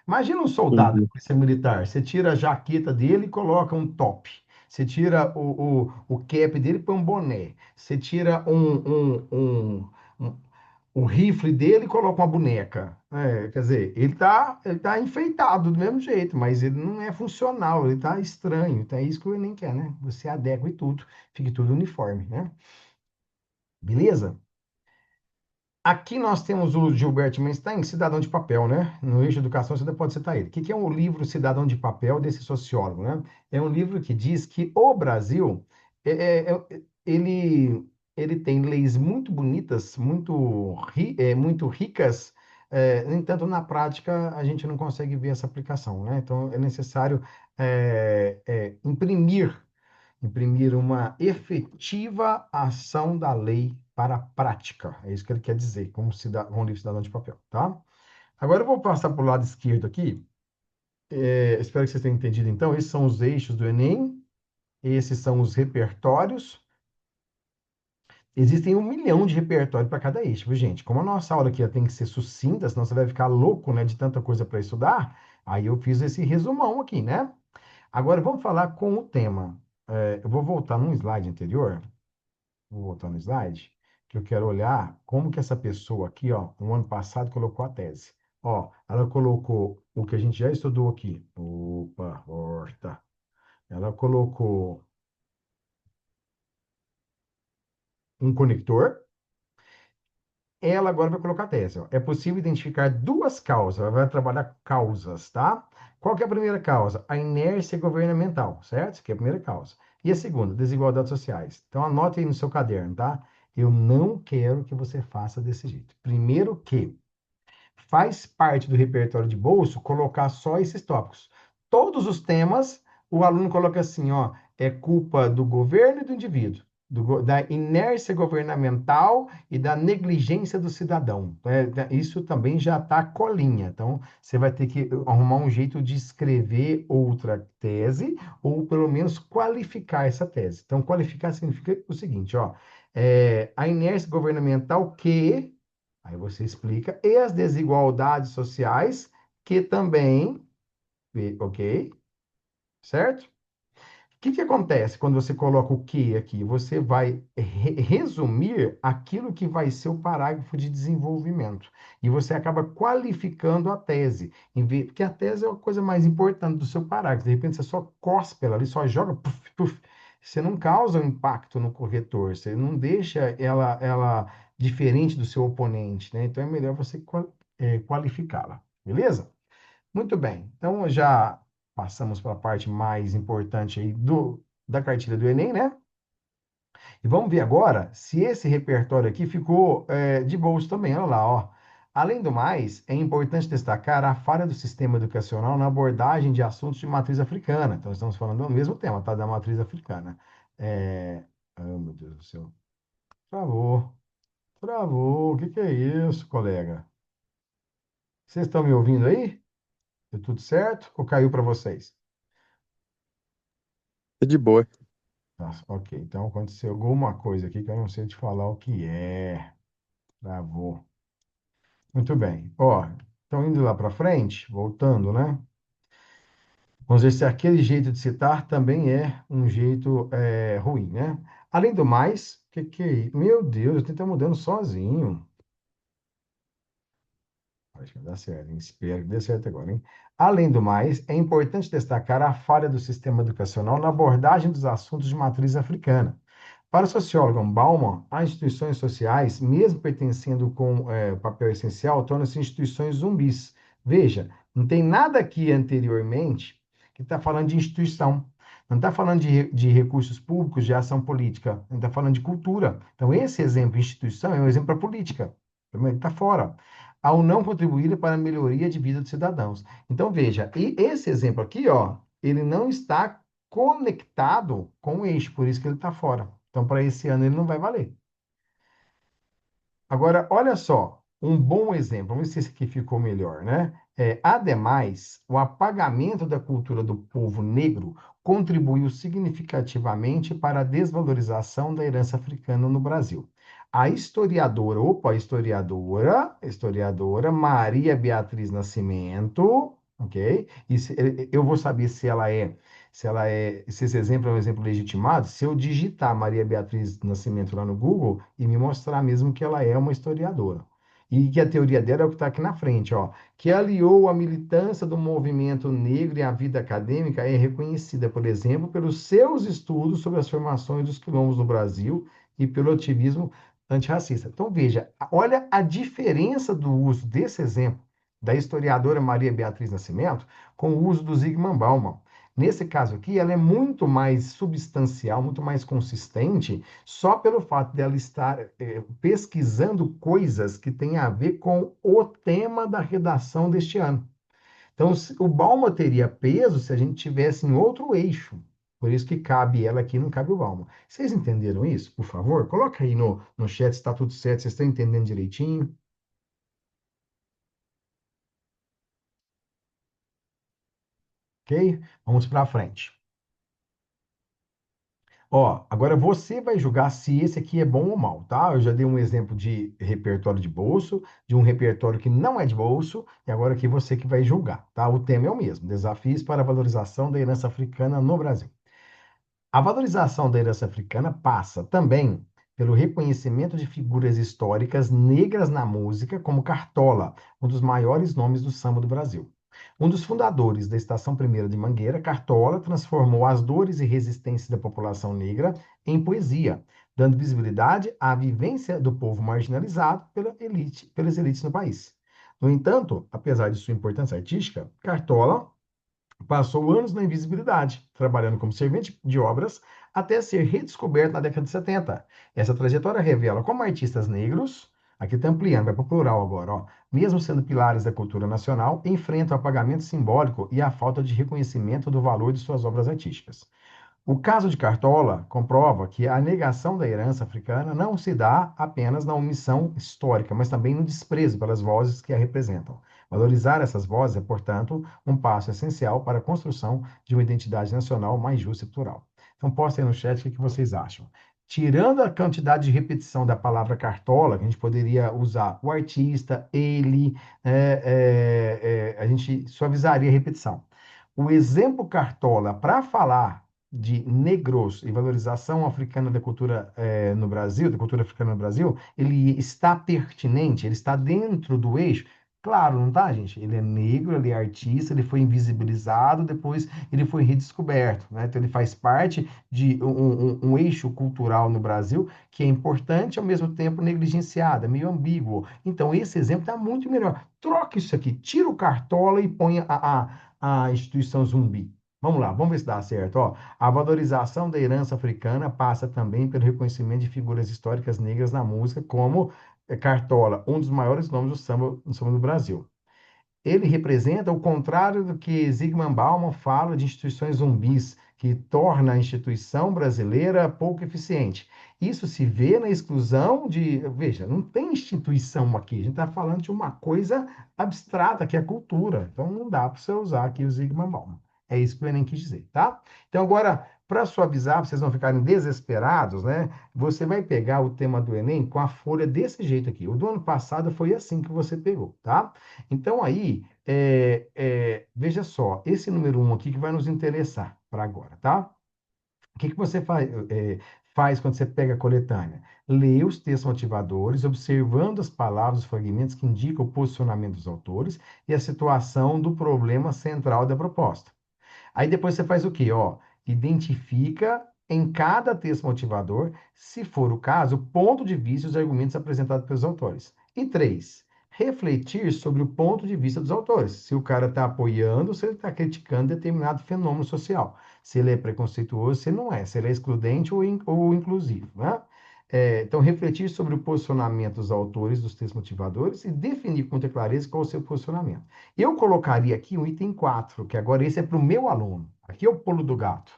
Imagina um soldado da entendi. polícia militar. Você tira a jaqueta dele e coloca um top. Você tira o cap dele e põe um boné. Você tira um, o rifle dele e coloca uma boneca. Quer dizer, ele tá enfeitado do mesmo jeito, mas ele não é funcional, ele tá estranho. Então é isso que o Enem quer, né? Você adequa e tudo, fique tudo uniforme, né? Beleza? Aqui nós temos o Gilberto Menstein, Cidadão de Papel, né? No eixo Educação, você pode citar ele. O que é o livro Cidadão de Papel desse sociólogo, né? É um livro que diz que o Brasil, ele tem leis muito bonitas, muito ricas, no entanto, na prática, a gente não consegue ver essa aplicação, né? Então, é necessário imprimir uma efetiva ação da lei para a prática. É isso que ele quer dizer, como livre cidadão de papel, tá? Agora eu vou passar para o lado esquerdo aqui. Espero que vocês tenham entendido, então. Esses são os eixos do Enem, esses são os repertórios. Existem 1 milhão de repertórios para cada eixo, viu, gente? Como a nossa aula aqui tem que ser sucinta, senão você vai ficar louco, né, de tanta coisa para estudar, aí eu fiz esse resumão aqui, né? Agora vamos falar com o tema. Eu vou voltar num slide anterior. Vou voltar no slide, que eu quero olhar como que essa pessoa aqui, ó, no ano passado colocou a tese. Ó, ela colocou o que a gente já estudou aqui. Opa, horta. Ela colocou um conector. Ela agora vai colocar a tese. Ó. É possível identificar duas causas. Ela vai trabalhar com causas, tá? Qual que é a primeira causa? A inércia governamental, certo? Isso aqui é a primeira causa. E a segunda, desigualdades sociais. Então anote aí no seu caderno, tá? Eu não quero que você faça desse jeito. Primeiro que faz parte do repertório de bolso colocar só esses tópicos. Todos os temas, o aluno coloca assim, ó, é culpa do governo e do indivíduo, da inércia governamental e da negligência do cidadão. Isso também já está colinha. Então, você vai ter que arrumar um jeito de escrever outra tese, ou pelo menos qualificar essa tese. Então, qualificar significa o seguinte, ó, a inércia governamental que aí você explica. E as desigualdades sociais, que também, ok? Certo? O que que acontece quando você coloca o que aqui? Você vai resumir aquilo que vai ser o parágrafo de desenvolvimento. E você acaba qualificando a tese. Porque a tese é a coisa mais importante do seu parágrafo. De repente, você só cospe ela ali, só joga, puf, puf. Você não causa um impacto no corretor, você não deixa ela diferente do seu oponente, né? Então, é melhor você qualificá-la. Beleza? Muito bem. Então, já passamos para a parte mais importante aí da cartilha do Enem, né? E vamos ver agora se esse repertório aqui ficou de bolso também. Olha lá, ó. Além do mais, é importante destacar a falha do sistema educacional na abordagem de assuntos de matriz africana. Então, estamos falando do mesmo tema, tá? Da matriz africana. Oh, meu Deus do céu. Travou. Travou. O que que é isso, colega? Vocês estão me ouvindo aí? Deu tudo certo? Ou caiu para vocês? É de boa. Tá, ok. Então, aconteceu alguma coisa aqui que eu não sei te falar o que é. Travou. Muito bem. Ó, então indo lá para frente, voltando, né? Vamos ver se aquele jeito de citar também é um jeito ruim, né? Além do mais, que é isso? Meu Deus, eu estou mudando sozinho. Acho que vai dar certo, hein? Espero que dê certo agora, hein? Além do mais, é importante destacar a falha do sistema educacional na abordagem dos assuntos de matriz africana. Para o sociólogo Bauman, as instituições sociais, mesmo pertencendo com papel essencial, tornam-se instituições zumbis. Veja, não tem nada aqui anteriormente que está falando de instituição. Não está falando de recursos públicos, de ação política. Não está falando de cultura. Então, esse exemplo, instituição, é um exemplo para política. Também está fora. Ao não contribuir para a melhoria de vida dos cidadãos. Então, veja, e esse exemplo aqui, ó, ele não está conectado com o eixo, por isso que ele está fora. Então, para esse ano, ele não vai valer. Agora, olha só, um bom exemplo, vamos ver se esse aqui ficou melhor, né? Ademais, o apagamento da cultura do povo negro contribuiu significativamente para a desvalorização da herança africana no Brasil. A historiadora Maria Beatriz Nascimento, ok? Eu vou saber se esse exemplo é um exemplo legitimado, se eu digitar Maria Beatriz Nascimento lá no Google e me mostrar mesmo que ela é uma historiadora. E que a teoria dela é o que está aqui na frente, ó, que aliou a militância do movimento negro e a vida acadêmica, é reconhecida, por exemplo, pelos seus estudos sobre as formações dos quilombos no Brasil e pelo ativismo antirracista. Então, veja, olha a diferença do uso desse exemplo da historiadora Maria Beatriz Nascimento com o uso do Zygmunt Bauman. Nesse caso aqui, ela é muito mais substancial, muito mais consistente, só pelo fato dela estar pesquisando coisas que têm a ver com o tema da redação deste ano. Então, o Bauman teria peso se a gente tivesse em outro eixo. Por isso que cabe ela aqui, não cabe o Bauman. Vocês entenderam isso? Por favor, coloca aí no chat se está tudo certo, vocês estão entendendo direitinho. Ok? Vamos para frente. Ó, agora você vai julgar se esse aqui é bom ou mal, tá? Eu já dei um exemplo de repertório de bolso, de um repertório que não é de bolso, e agora aqui você que vai julgar, tá? O tema é o mesmo: desafios para a valorização da herança africana no Brasil. A valorização da herança africana passa também pelo reconhecimento de figuras históricas negras na música, como Cartola, um dos maiores nomes do samba do Brasil. Um dos fundadores da Estação Primeira de Mangueira, Cartola transformou as dores e resistências da população negra em poesia, dando visibilidade à vivência do povo marginalizado pelas elites no país. No entanto, apesar de sua importância artística, Cartola passou anos na invisibilidade, trabalhando como servente de obras, até ser redescoberto na década de 70. Essa trajetória revela como artistas negros, aqui está ampliando, vai para o plural agora, ó, mesmo sendo pilares da cultura nacional, enfrentam o apagamento simbólico e a falta de reconhecimento do valor de suas obras artísticas. O caso de Cartola comprova que a negação da herança africana não se dá apenas na omissão histórica, mas também no desprezo pelas vozes que a representam. Valorizar essas vozes é, portanto, um passo essencial para a construção de uma identidade nacional mais justa e plural. Então, postem aí no chat o que vocês acham. Tirando a quantidade de repetição da palavra cartola, que a gente poderia usar o artista, ele, a gente suavizaria a repetição. O exemplo cartola para falar de negros e valorização africana da cultura no Brasil, da cultura africana no Brasil, ele está pertinente, ele está dentro do eixo. Claro, não tá, gente? Ele é negro, ele é artista, ele foi invisibilizado, depois ele foi redescoberto, né? Então ele faz parte de um eixo cultural no Brasil que é importante, ao mesmo tempo negligenciado, é meio ambíguo. Então esse exemplo está muito melhor. Troca isso aqui, tira o Cartola e põe a instituição zumbi? Vamos lá, vamos ver se dá certo. Ó, a valorização da herança africana passa também pelo reconhecimento de figuras históricas negras na música, como Cartola, um dos maiores nomes do samba do Brasil. Ele representa o contrário do que Zygmunt Bauman fala de instituições zumbis, que torna a instituição brasileira pouco eficiente. Isso se vê na exclusão de. Veja, não tem instituição aqui, a gente está falando de uma coisa abstrata, que é a cultura. Então não dá para você usar aqui o Zygmunt Bauman. É isso que o Enem quis dizer, tá? Então, agora, para suavizar, para vocês não ficarem desesperados, né? Você vai pegar o tema do Enem com a folha desse jeito aqui. O do ano passado foi assim que você pegou, tá? Então, aí, veja só, esse número um aqui que vai nos interessar para agora, tá? O que que você faz quando você pega a coletânea? Lê os textos motivadores, observando as palavras, os fragmentos que indicam o posicionamento dos autores e a situação do problema central da proposta. Aí depois você faz o quê? Ó, identifica em cada texto motivador, se for o caso, o ponto de vista e os argumentos apresentados pelos autores. E três, refletir sobre o ponto de vista dos autores. Se o cara está apoiando, se ele está criticando determinado fenômeno social. Se ele é preconceituoso, se não é. Se ele é excludente ou inclusivo, né? Então, refletir sobre o posicionamento dos autores dos textos motivadores e definir com muita clareza qual é o seu posicionamento. Eu colocaria aqui o item 4, que agora esse é para o meu aluno. Aqui é o pulo do gato.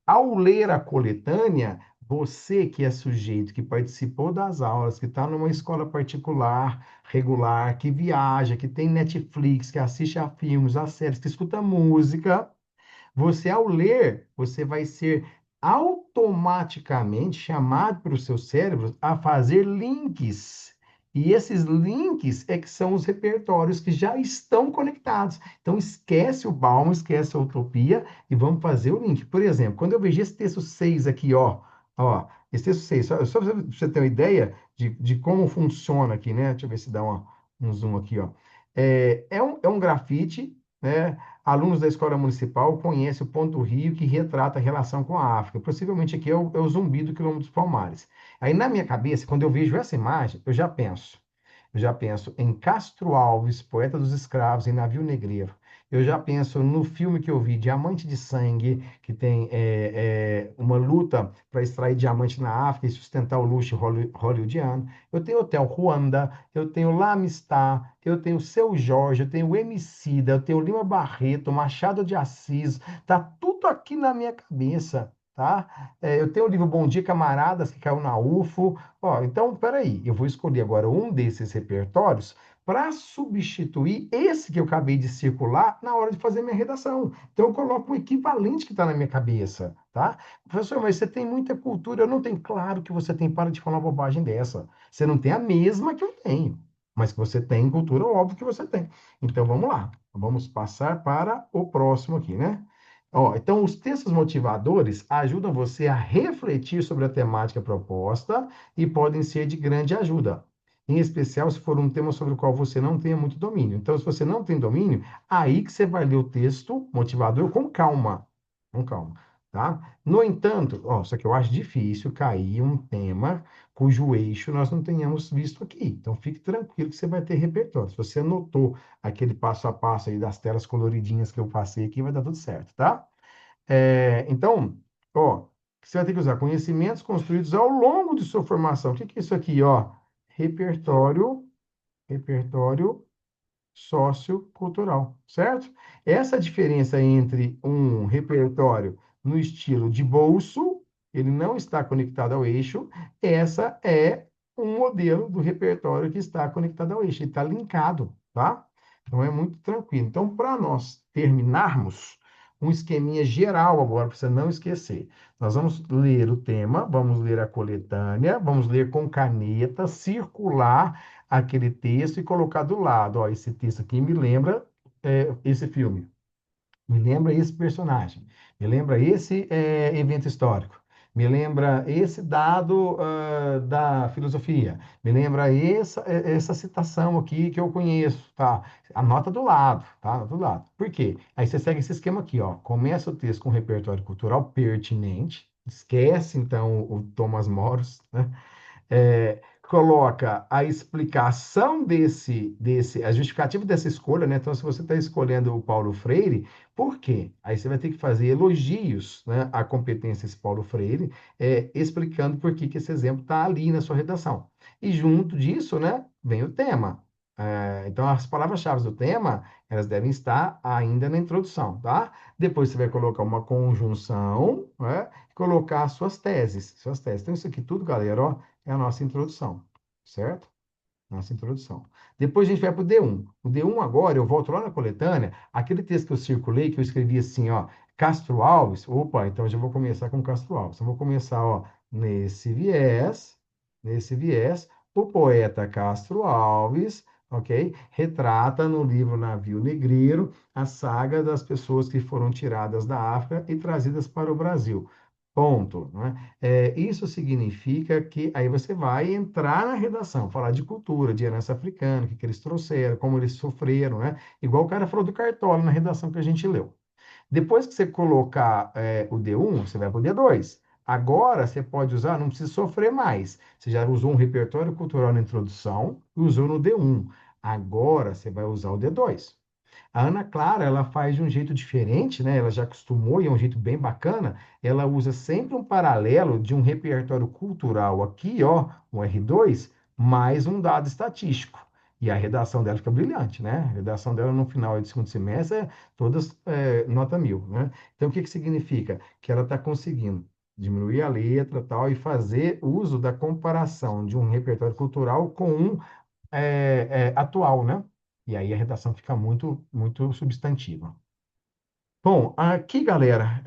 Ao ler a coletânea, você que é sujeito, que participou das aulas, que está numa escola particular, regular, que viaja, que tem Netflix, que assiste a filmes, a séries, que escuta música, você, ao ler, você vai ser automaticamente chamado para o seu cérebro a fazer links. E esses links é que são os repertórios que já estão conectados. Então, esquece o Balmo, esquece a utopia e vamos fazer o link. Por exemplo, quando eu vejo esse texto 6 aqui, esse texto 6, só para você ter uma ideia de como funciona aqui, né? Deixa eu ver se dá um zoom aqui, ó. É um grafite, né? Alunos da escola municipal conhecem o Ponto Rio, que retrata a relação com a África. Possivelmente aqui é o Zumbi do Quilombo dos Palmares. Aí, na minha cabeça, quando eu vejo essa imagem, eu já penso em Castro Alves, poeta dos escravos, em Navio Negreiro. Eu já penso no filme que eu vi, Diamante de Sangue, que tem uma luta para extrair diamante na África e sustentar o luxo hollywoodiano. Eu tenho Hotel Ruanda, eu tenho L'Amistad, eu tenho Seu Jorge, eu tenho Emicida, eu tenho Lima Barreto, Machado de Assis. Tá tudo aqui na minha cabeça, tá? Eu tenho o livro Bom Dia, Camaradas, que caiu na UFO. Ó, então, peraí, eu vou escolher agora um desses repertórios para substituir esse que eu acabei de circular na hora de fazer minha redação. Então, eu coloco um equivalente que está na minha cabeça, tá? Professor, mas você tem muita cultura, eu não tenho. Claro que você tem, para de falar uma bobagem dessa. Você não tem a mesma que eu tenho, mas que você tem cultura, óbvio que você tem. Então, vamos lá. Vamos passar para o próximo aqui, né? Ó, então, os textos motivadores ajudam você a refletir sobre a temática proposta e podem ser de grande ajuda, em especial se for um tema sobre o qual você não tenha muito domínio. Então, se você não tem domínio, aí que você vai ler o texto motivador com calma, tá? No entanto, ó, só que eu acho difícil cair um tema cujo eixo nós não tenhamos visto aqui. Então, fique tranquilo que você vai ter repertório. Se você anotou aquele passo a passo aí das telas coloridinhas que eu passei aqui, vai dar tudo certo, tá? Então, ó, você vai ter que usar conhecimentos construídos ao longo de sua formação. O que que é isso aqui, ó? Repertório sociocultural, certo? Essa diferença entre um repertório no estilo de bolso, ele não está conectado ao eixo, essa é um modelo do repertório que está conectado ao eixo, ele está linkado, tá? Então é muito tranquilo. Então, para nós terminarmos, um esqueminha geral agora, para você não esquecer. Nós vamos ler o tema, vamos ler a coletânea, vamos ler com caneta, circular aquele texto e colocar do lado. Ó, esse texto aqui me lembra esse filme, me lembra esse personagem, me lembra esse evento histórico, me lembra esse dado da filosofia, me lembra essa citação aqui que eu conheço, tá? Anota do lado, tá? Anota do lado. Por quê? Aí você segue esse esquema aqui, ó. Começa o texto com um repertório cultural pertinente, esquece então o Thomas Moros, né? coloca a explicação a justificativa dessa escolha, né? Então, se você está escolhendo o Paulo Freire, por quê? Aí você vai ter que fazer elogios, né, à competência desse Paulo Freire, explicando por que esse exemplo está ali na sua redação. E junto disso, né, vem o tema. Então, as palavras-chave do tema, elas devem estar ainda na introdução, tá? Depois você vai colocar uma conjunção, né? Colocar suas teses, suas teses. Então, isso aqui tudo, galera, ó, é a nossa introdução, certo? Nossa introdução. Depois a gente vai para o D1. O D1 agora, eu volto lá na coletânea, aquele texto que eu circulei, que eu escrevi assim, ó, Castro Alves, opa, então eu já vou começar com Castro Alves. Então, eu vou começar, ó, nesse viés, o poeta Castro Alves, ok? Retrata no livro Navio Negreiro a saga das pessoas que foram tiradas da África e trazidas para o Brasil. Ponto, né? Isso significa que aí você vai entrar na redação, falar de cultura, de herança africana, o que eles trouxeram, como eles sofreram, né? Igual o cara falou do Cartola na redação que a gente leu. Depois que você colocar o D1, você vai para o D2. Agora você pode usar, não precisa sofrer mais. Você já usou um repertório cultural na introdução e usou no D1. Agora você vai usar o D2. A Ana Clara, ela faz de um jeito diferente, né? Ela já acostumou e é um jeito bem bacana. Ela usa sempre um paralelo de um repertório cultural aqui, ó, um R2, mais um dado estatístico. E a redação dela fica brilhante, né? A redação dela no final do segundo semestre é todas nota 1000, né? Então, o que que significa? Que ela está conseguindo diminuir a letra tal e fazer uso da comparação de um repertório cultural com um atual, né? E aí a redação fica muito, muito substantiva. Bom, aqui, galera,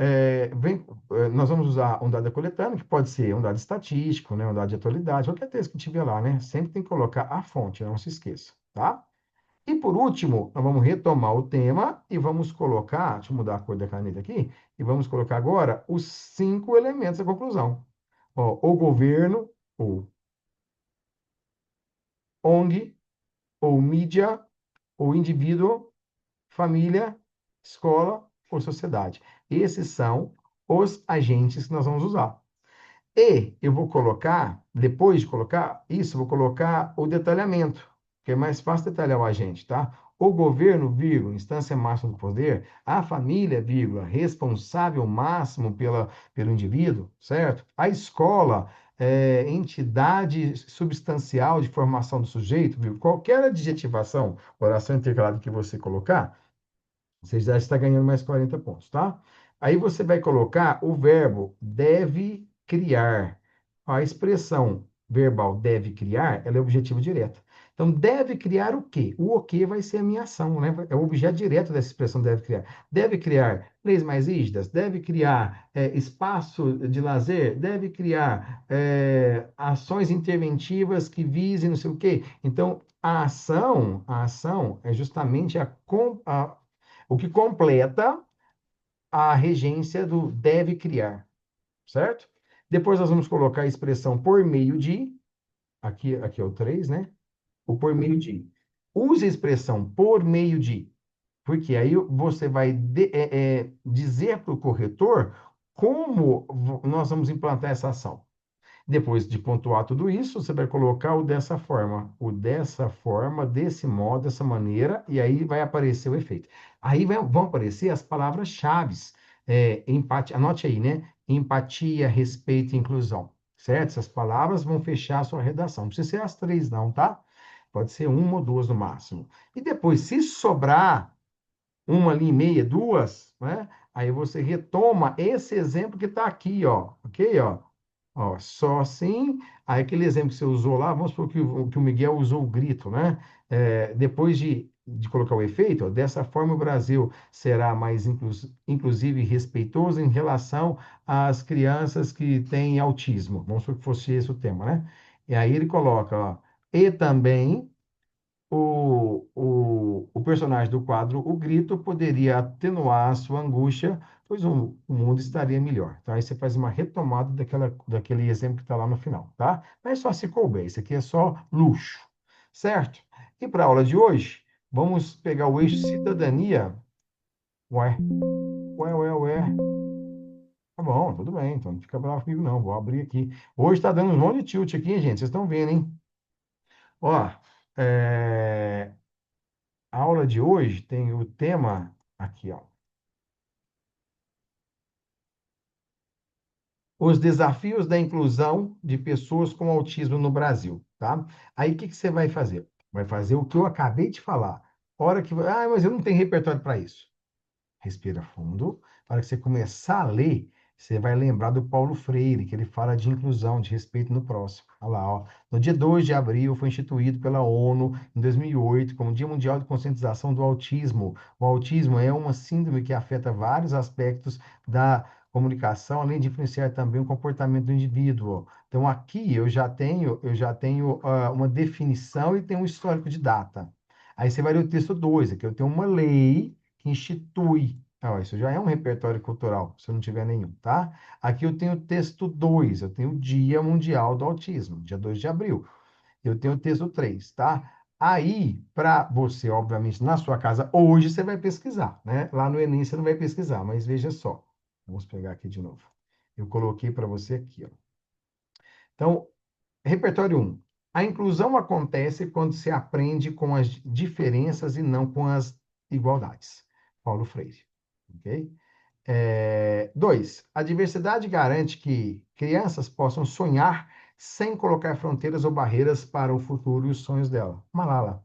nós vamos usar um dado coletâneo, que pode ser um dado estatístico, né, um dado de atualidade, qualquer texto que tiver lá, né? Sempre tem que colocar a fonte, não se esqueça, tá? E por último, nós vamos retomar o tema e vamos colocar, deixa eu mudar a cor da caneta aqui, e vamos colocar agora os 5 elementos da conclusão. Ó, o governo, ou ONG, ou mídia, ou indivíduo, família, escola ou sociedade. Esses são os agentes que nós vamos usar. E eu vou colocar, depois de colocar isso, vou colocar o detalhamento, que é mais fácil detalhar o agente, tá? O governo, vírgula, instância máxima do poder, a família, vírgula, responsável máximo pelo indivíduo, certo? A escola, entidade substancial de formação do sujeito, vírgula, qualquer adjetivação, oração intercalada que você colocar, você já está ganhando mais 40 pontos, tá? Aí você vai colocar o verbo deve criar. A expressão verbal deve criar, ela é objetivo direto. Então, deve criar o quê? O que vai ser a minha ação, né? É o objeto direto dessa expressão deve criar. Deve criar leis mais rígidas, deve criar espaço de lazer, deve criar ações interventivas que visem não sei o quê. Então, a ação é justamente o que completa a regência do deve criar, certo? Depois nós vamos colocar a expressão por meio de, aqui é o 3, né? O por meio de. Use a expressão por meio de, porque aí você vai dizer para o corretor como nós vamos implantar essa ação. Depois de pontuar tudo isso, você vai colocar o dessa forma, desse modo, dessa maneira, e aí vai aparecer o efeito. Aí vão aparecer as palavras-chave. Anote aí, né? Empatia, respeito e inclusão. Certo? Essas palavras vão fechar a sua redação. Não precisa ser as 3, não, tá? Pode ser uma ou duas no máximo. E depois, se sobrar uma linha e meia, duas, né? Aí você retoma esse exemplo que está aqui, ó. Ok? Ó. Ó, só assim, aí aquele exemplo que você usou lá, vamos supor que o Miguel usou o grito, né? Depois de colocar o efeito, ó, dessa forma o Brasil será mais inclusivo e respeitoso em relação às crianças que têm autismo. Vamos supor que fosse esse o tema, né? E aí ele coloca, ó, e também o personagem do quadro, o grito, poderia atenuar a sua angústia, pois o mundo estaria melhor. Então, aí você faz uma retomada daquele exemplo que está lá no final, tá? Mas só se couber, isso aqui é só luxo, certo? E para a aula de hoje, vamos pegar o eixo cidadania. Ué, ué, ué, ué. Tá bom, tudo bem, então não fica bravo comigo não, vou abrir aqui. Hoje está dando um monte de tilt aqui, hein, gente? Vocês estão vendo, hein? Ó, é, a aula de hoje tem o tema aqui, ó. Os desafios da inclusão de pessoas com autismo no Brasil, tá? Aí o que que você vai fazer? Vai fazer o que eu acabei de falar. Hora que, mas eu não tenho repertório para isso. Respira fundo. Na hora que você começar a ler, você vai lembrar do Paulo Freire, que ele fala de inclusão, de respeito no próximo. Olha lá, ó. No dia 2 de abril foi instituído pela ONU, em 2008, como Dia Mundial de Conscientização do Autismo. O autismo é uma síndrome que afeta vários aspectos da comunicação, além de influenciar também o comportamento do indivíduo. Então, aqui eu já tenho uma definição e tenho um histórico de data. Aí você vai ler o texto 2, aqui eu tenho uma lei que institui. Ah, isso já é um repertório cultural, se eu não tiver nenhum, tá? Aqui eu tenho o texto 2, eu tenho o Dia Mundial do Autismo, dia 2 de abril. Eu tenho o texto 3, tá? Aí, para você, obviamente, na sua casa, hoje você vai pesquisar, né? Lá no Enem você não vai pesquisar, mas veja só. Vamos pegar aqui de novo. Eu coloquei para você aqui, ó. Então, repertório um. A inclusão acontece quando se aprende com as diferenças e não com as igualdades. Paulo Freire. Ok? 2. A diversidade garante que crianças possam sonhar sem colocar fronteiras ou barreiras para o futuro e os sonhos dela. Malala.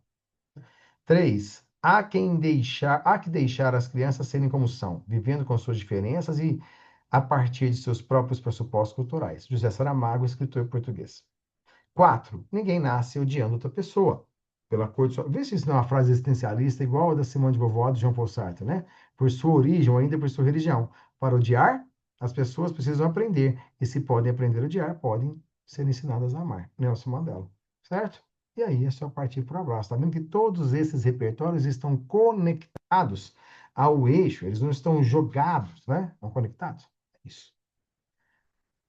3. Há que deixar as crianças serem como são, vivendo com suas diferenças e a partir de seus próprios pressupostos culturais. José Saramago, escritor português. 4. Ninguém nasce odiando outra pessoa. Pela cor de sua... Vê se isso não é uma frase existencialista igual a da Simone de Beauvoir, de Jean Paul Sartre, né? Por sua origem ou ainda por sua religião. Para odiar, as pessoas precisam aprender. E se podem aprender a odiar, podem ser ensinadas a amar. Nelson Mandela. Certo? E aí é só partir para o abraço. Tá vendo que todos esses repertórios estão conectados ao eixo. Eles não estão jogados, né? Estão conectados. É isso.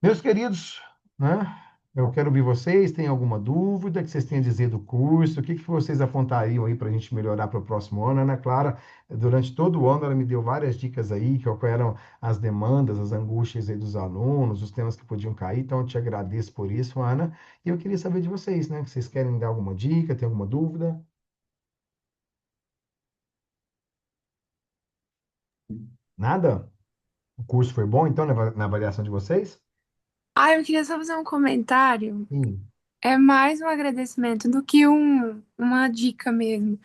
Meus queridos, né? Eu quero ouvir vocês. Tem alguma dúvida que vocês tenham a dizer do curso? O que que vocês apontariam aí para a gente melhorar para o próximo ano? A Ana Clara, durante todo o ano, ela me deu várias dicas aí, que qual eram as demandas, as angústias aí dos alunos, os temas que podiam cair. Então, eu te agradeço por isso, Ana. E eu queria saber de vocês, né? Vocês querem dar alguma dica? Tem alguma dúvida? Nada? O curso foi bom, então, na avaliação de vocês? Ah, eu queria só fazer um comentário. Sim. É mais um agradecimento do que uma dica mesmo.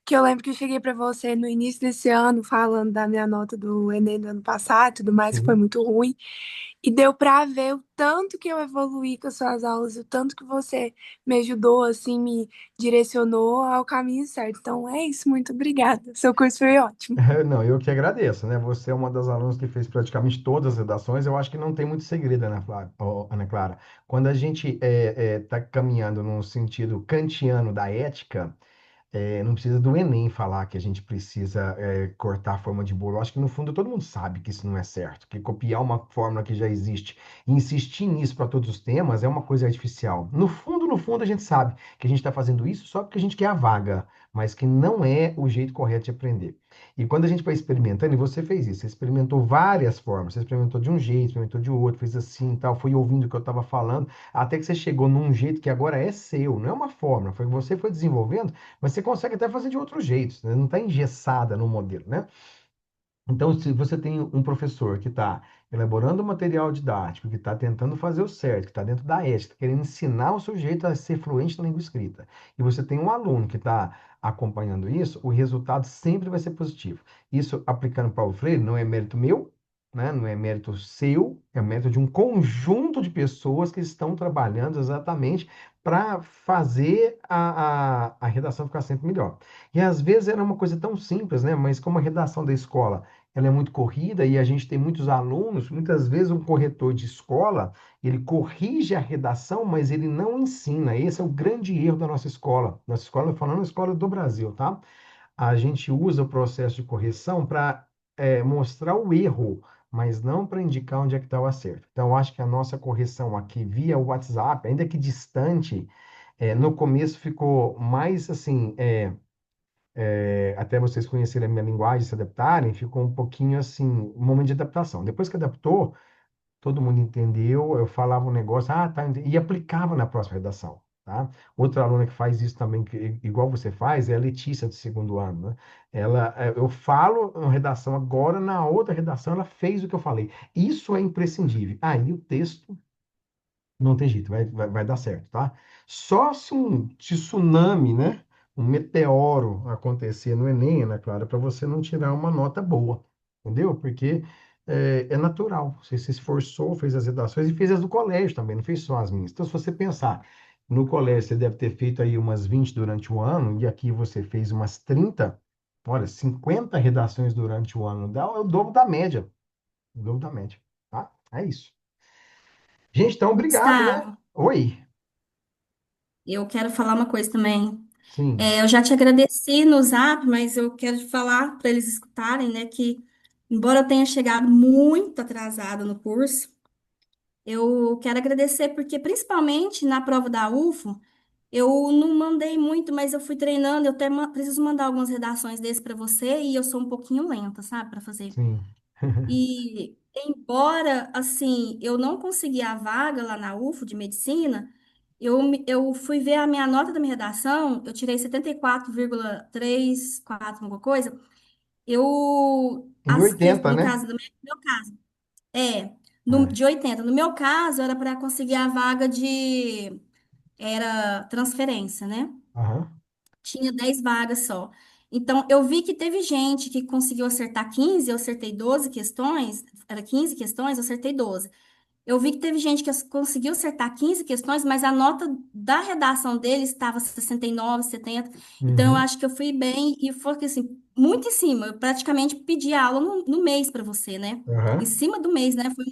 Que eu lembro que eu cheguei para você no início desse ano falando da minha nota do Enem do ano passado, e tudo mais, que foi Sim. muito ruim. E deu para ver o tanto que eu evoluí com as suas aulas, o tanto que você me ajudou, assim, me direcionou ao caminho certo. Então é isso, muito obrigada. Seu curso foi ótimo. Não, eu que agradeço, né? Você é uma das alunas que fez praticamente todas as redações. Eu acho que não tem muito segredo, Ana Clara. Quando a gente está caminhando num sentido kantiano da ética, não precisa do Enem falar que a gente precisa cortar a forma de bolo. Eu acho que, no fundo, todo mundo sabe que isso não é certo, que copiar uma fórmula que já existe e insistir nisso para todos os temas é uma coisa artificial. No fundo, a gente sabe que a gente está fazendo isso só porque a gente quer a vaga, mas que não é o jeito correto de aprender. E quando a gente vai experimentando, e você fez isso, você experimentou várias formas, você experimentou de um jeito, experimentou de outro, fez assim e tal, foi ouvindo o que eu estava falando, até que você chegou num jeito que agora é seu, não é uma fórmula, foi você foi desenvolvendo, mas você consegue até fazer de outros jeitos, né? Não está engessada no modelo, né? Então, se você tem um professor que está elaborando um material didático, que está tentando fazer o certo, que está dentro da ética, querendo ensinar o sujeito a ser fluente na língua escrita, e você tem um aluno que está acompanhando isso, o resultado sempre vai ser positivo. Isso, aplicando para o Freire, não é mérito meu, né? Não é mérito seu, é mérito de um conjunto de pessoas que estão trabalhando exatamente para fazer a redação ficar sempre melhor. E às vezes era uma coisa tão simples, né? Mas como a redação da escola ela é muito corrida e a gente tem muitos alunos, muitas vezes um corretor de escola, ele corrige a redação, mas ele não ensina. Esse é o grande erro da nossa escola. Nossa escola, falando a escola do Brasil, tá? A gente usa o processo de correção para mostrar o erro, mas não para indicar onde é que está o acerto. Então, eu acho que a nossa correção aqui via WhatsApp, ainda que distante, no começo ficou mais assim, até vocês conhecerem a minha linguagem, se adaptarem, ficou um pouquinho assim, um momento de adaptação. Depois que adaptou, todo mundo entendeu, eu falava um negócio, tá, e aplicava na próxima redação. tá? Outra aluna que faz isso também, igual você faz, é a Letícia, do segundo ano, né? Eu falo uma redação agora, na outra redação ela fez o que eu falei. Isso é imprescindível. Aí o texto não tem jeito, vai dar certo, tá? Só se um tsunami, né? Um meteoro acontecer no Enem, Ana Clara, para você não tirar uma nota boa, entendeu? Porque é natural. Você se esforçou, fez as redações e fez as do colégio também, não fez só as minhas. Então, se você pensar, no colégio você deve ter feito aí umas 20 durante o ano, e aqui você fez umas 30, olha, 50 redações durante o ano, dá o dobro da média. O dobro da média, tá? É isso. Gente, então, obrigado, né? Gustavo, Oi. eu quero falar uma coisa também. Sim, Eu já te agradeci no Zap, mas eu quero te falar para eles escutarem, né, que embora eu tenha chegado muito atrasada no curso, eu quero agradecer porque principalmente na prova da UFO, eu não mandei muito, mas eu fui treinando, eu até preciso mandar algumas redações desse para você e eu sou um pouquinho lenta, sabe, para fazer. sim. E embora assim, eu não consegui a vaga lá na UFO de medicina, eu fui ver a minha nota da minha redação, eu tirei 74,34, alguma coisa. Em 80, No né? caso, no meu caso, é, É. de 80. No meu caso, era para conseguir a vaga era transferência, né? Aham. Tinha 10 vagas só. Então, eu vi que teve gente que conseguiu acertar 15, eu acertei 12 questões, era 15 questões, eu acertei 12. Eu vi que teve gente que conseguiu acertar 15 questões, mas a nota da redação dele estava 69, 70. Então, eu Uhum. acho que eu fui bem e foi assim, muito em cima. Eu praticamente pedi aula no mês para você, né? Em Aham. cima do mês, né? Foi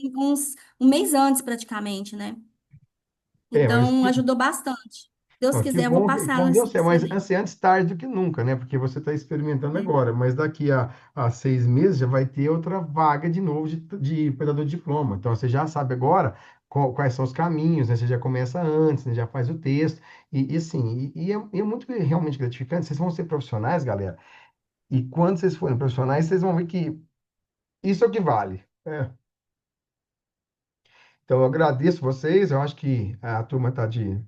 um mês antes, praticamente, né? Mas Então, ajudou bastante. Se Deus ó, que quiser, eu vou bom que passar bom deu certo. nesse Mas Enem. assim, antes tarde do que nunca, né? Porque você está experimentando Né? agora. Mas daqui a 6 meses já vai ter outra vaga de novo de operador de diploma. Então você já sabe agora quais são os caminhos, né? Você já começa antes, né? Já faz o texto. E assim, e é muito realmente gratificante. Vocês vão ser profissionais, galera. E quando vocês forem profissionais, vocês vão ver que isso é o que vale. Então, eu agradeço vocês. Eu acho que a turma tá de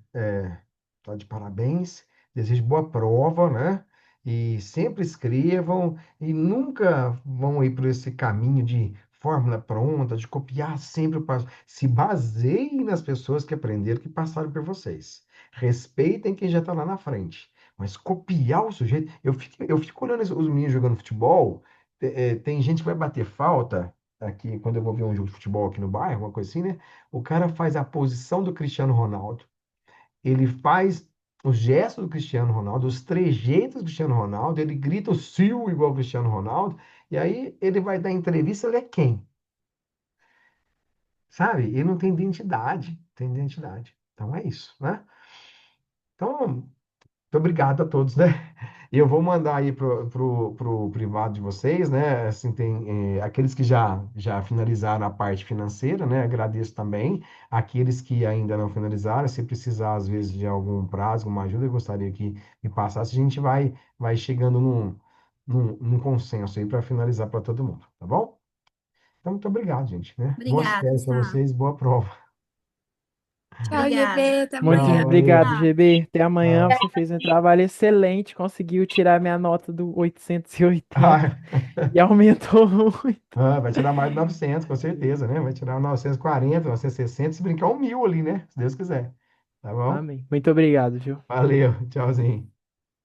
parabéns. Desejo boa prova, né? E sempre escrevam e nunca vão ir por esse caminho de fórmula pronta, de copiar sempre o passo. Se baseiem nas pessoas que aprenderam, que passaram por vocês. Respeitem quem já está lá na frente. Mas copiar o sujeito. Eu fico olhando os meninos jogando futebol. Tem gente que vai bater falta aqui, quando eu vou ver um jogo de futebol aqui no bairro, uma coisa assim, né? O cara faz a posição do Cristiano Ronaldo, ele faz os gestos do Cristiano Ronaldo, os trejeitos do Cristiano Ronaldo, ele grita o Sil igual o Cristiano Ronaldo, e aí ele vai dar entrevista, ele é quem? Sabe? Ele não tem identidade, tem identidade. Então é isso, né? Então, muito obrigado a todos, né? E eu vou mandar aí pro privado de vocês, né? Assim, tem aqueles que já finalizaram a parte financeira, né? Agradeço também. Aqueles que ainda não finalizaram, se precisar, às vezes, de algum prazo, alguma ajuda, eu gostaria que me passasse. A gente vai chegando num consenso aí para finalizar para todo mundo, tá bom? Então, muito obrigado, gente, né? Boas Obrigada, férias para Gustavo. vocês, boa prova. Tchau, Obrigada. GB. Até Muito Tchau, amanhã. obrigado, valeu. Tchau. GB. Até amanhã. Tchau. Você fez um trabalho excelente. Conseguiu tirar minha nota do 880 e aumentou muito. Vai tirar mais de 900, com certeza, né? Vai tirar 940, 960, se brincar 1.000 ali, né? Se Deus quiser. Tá bom? Amém. Muito obrigado, viu? Valeu, tchauzinho.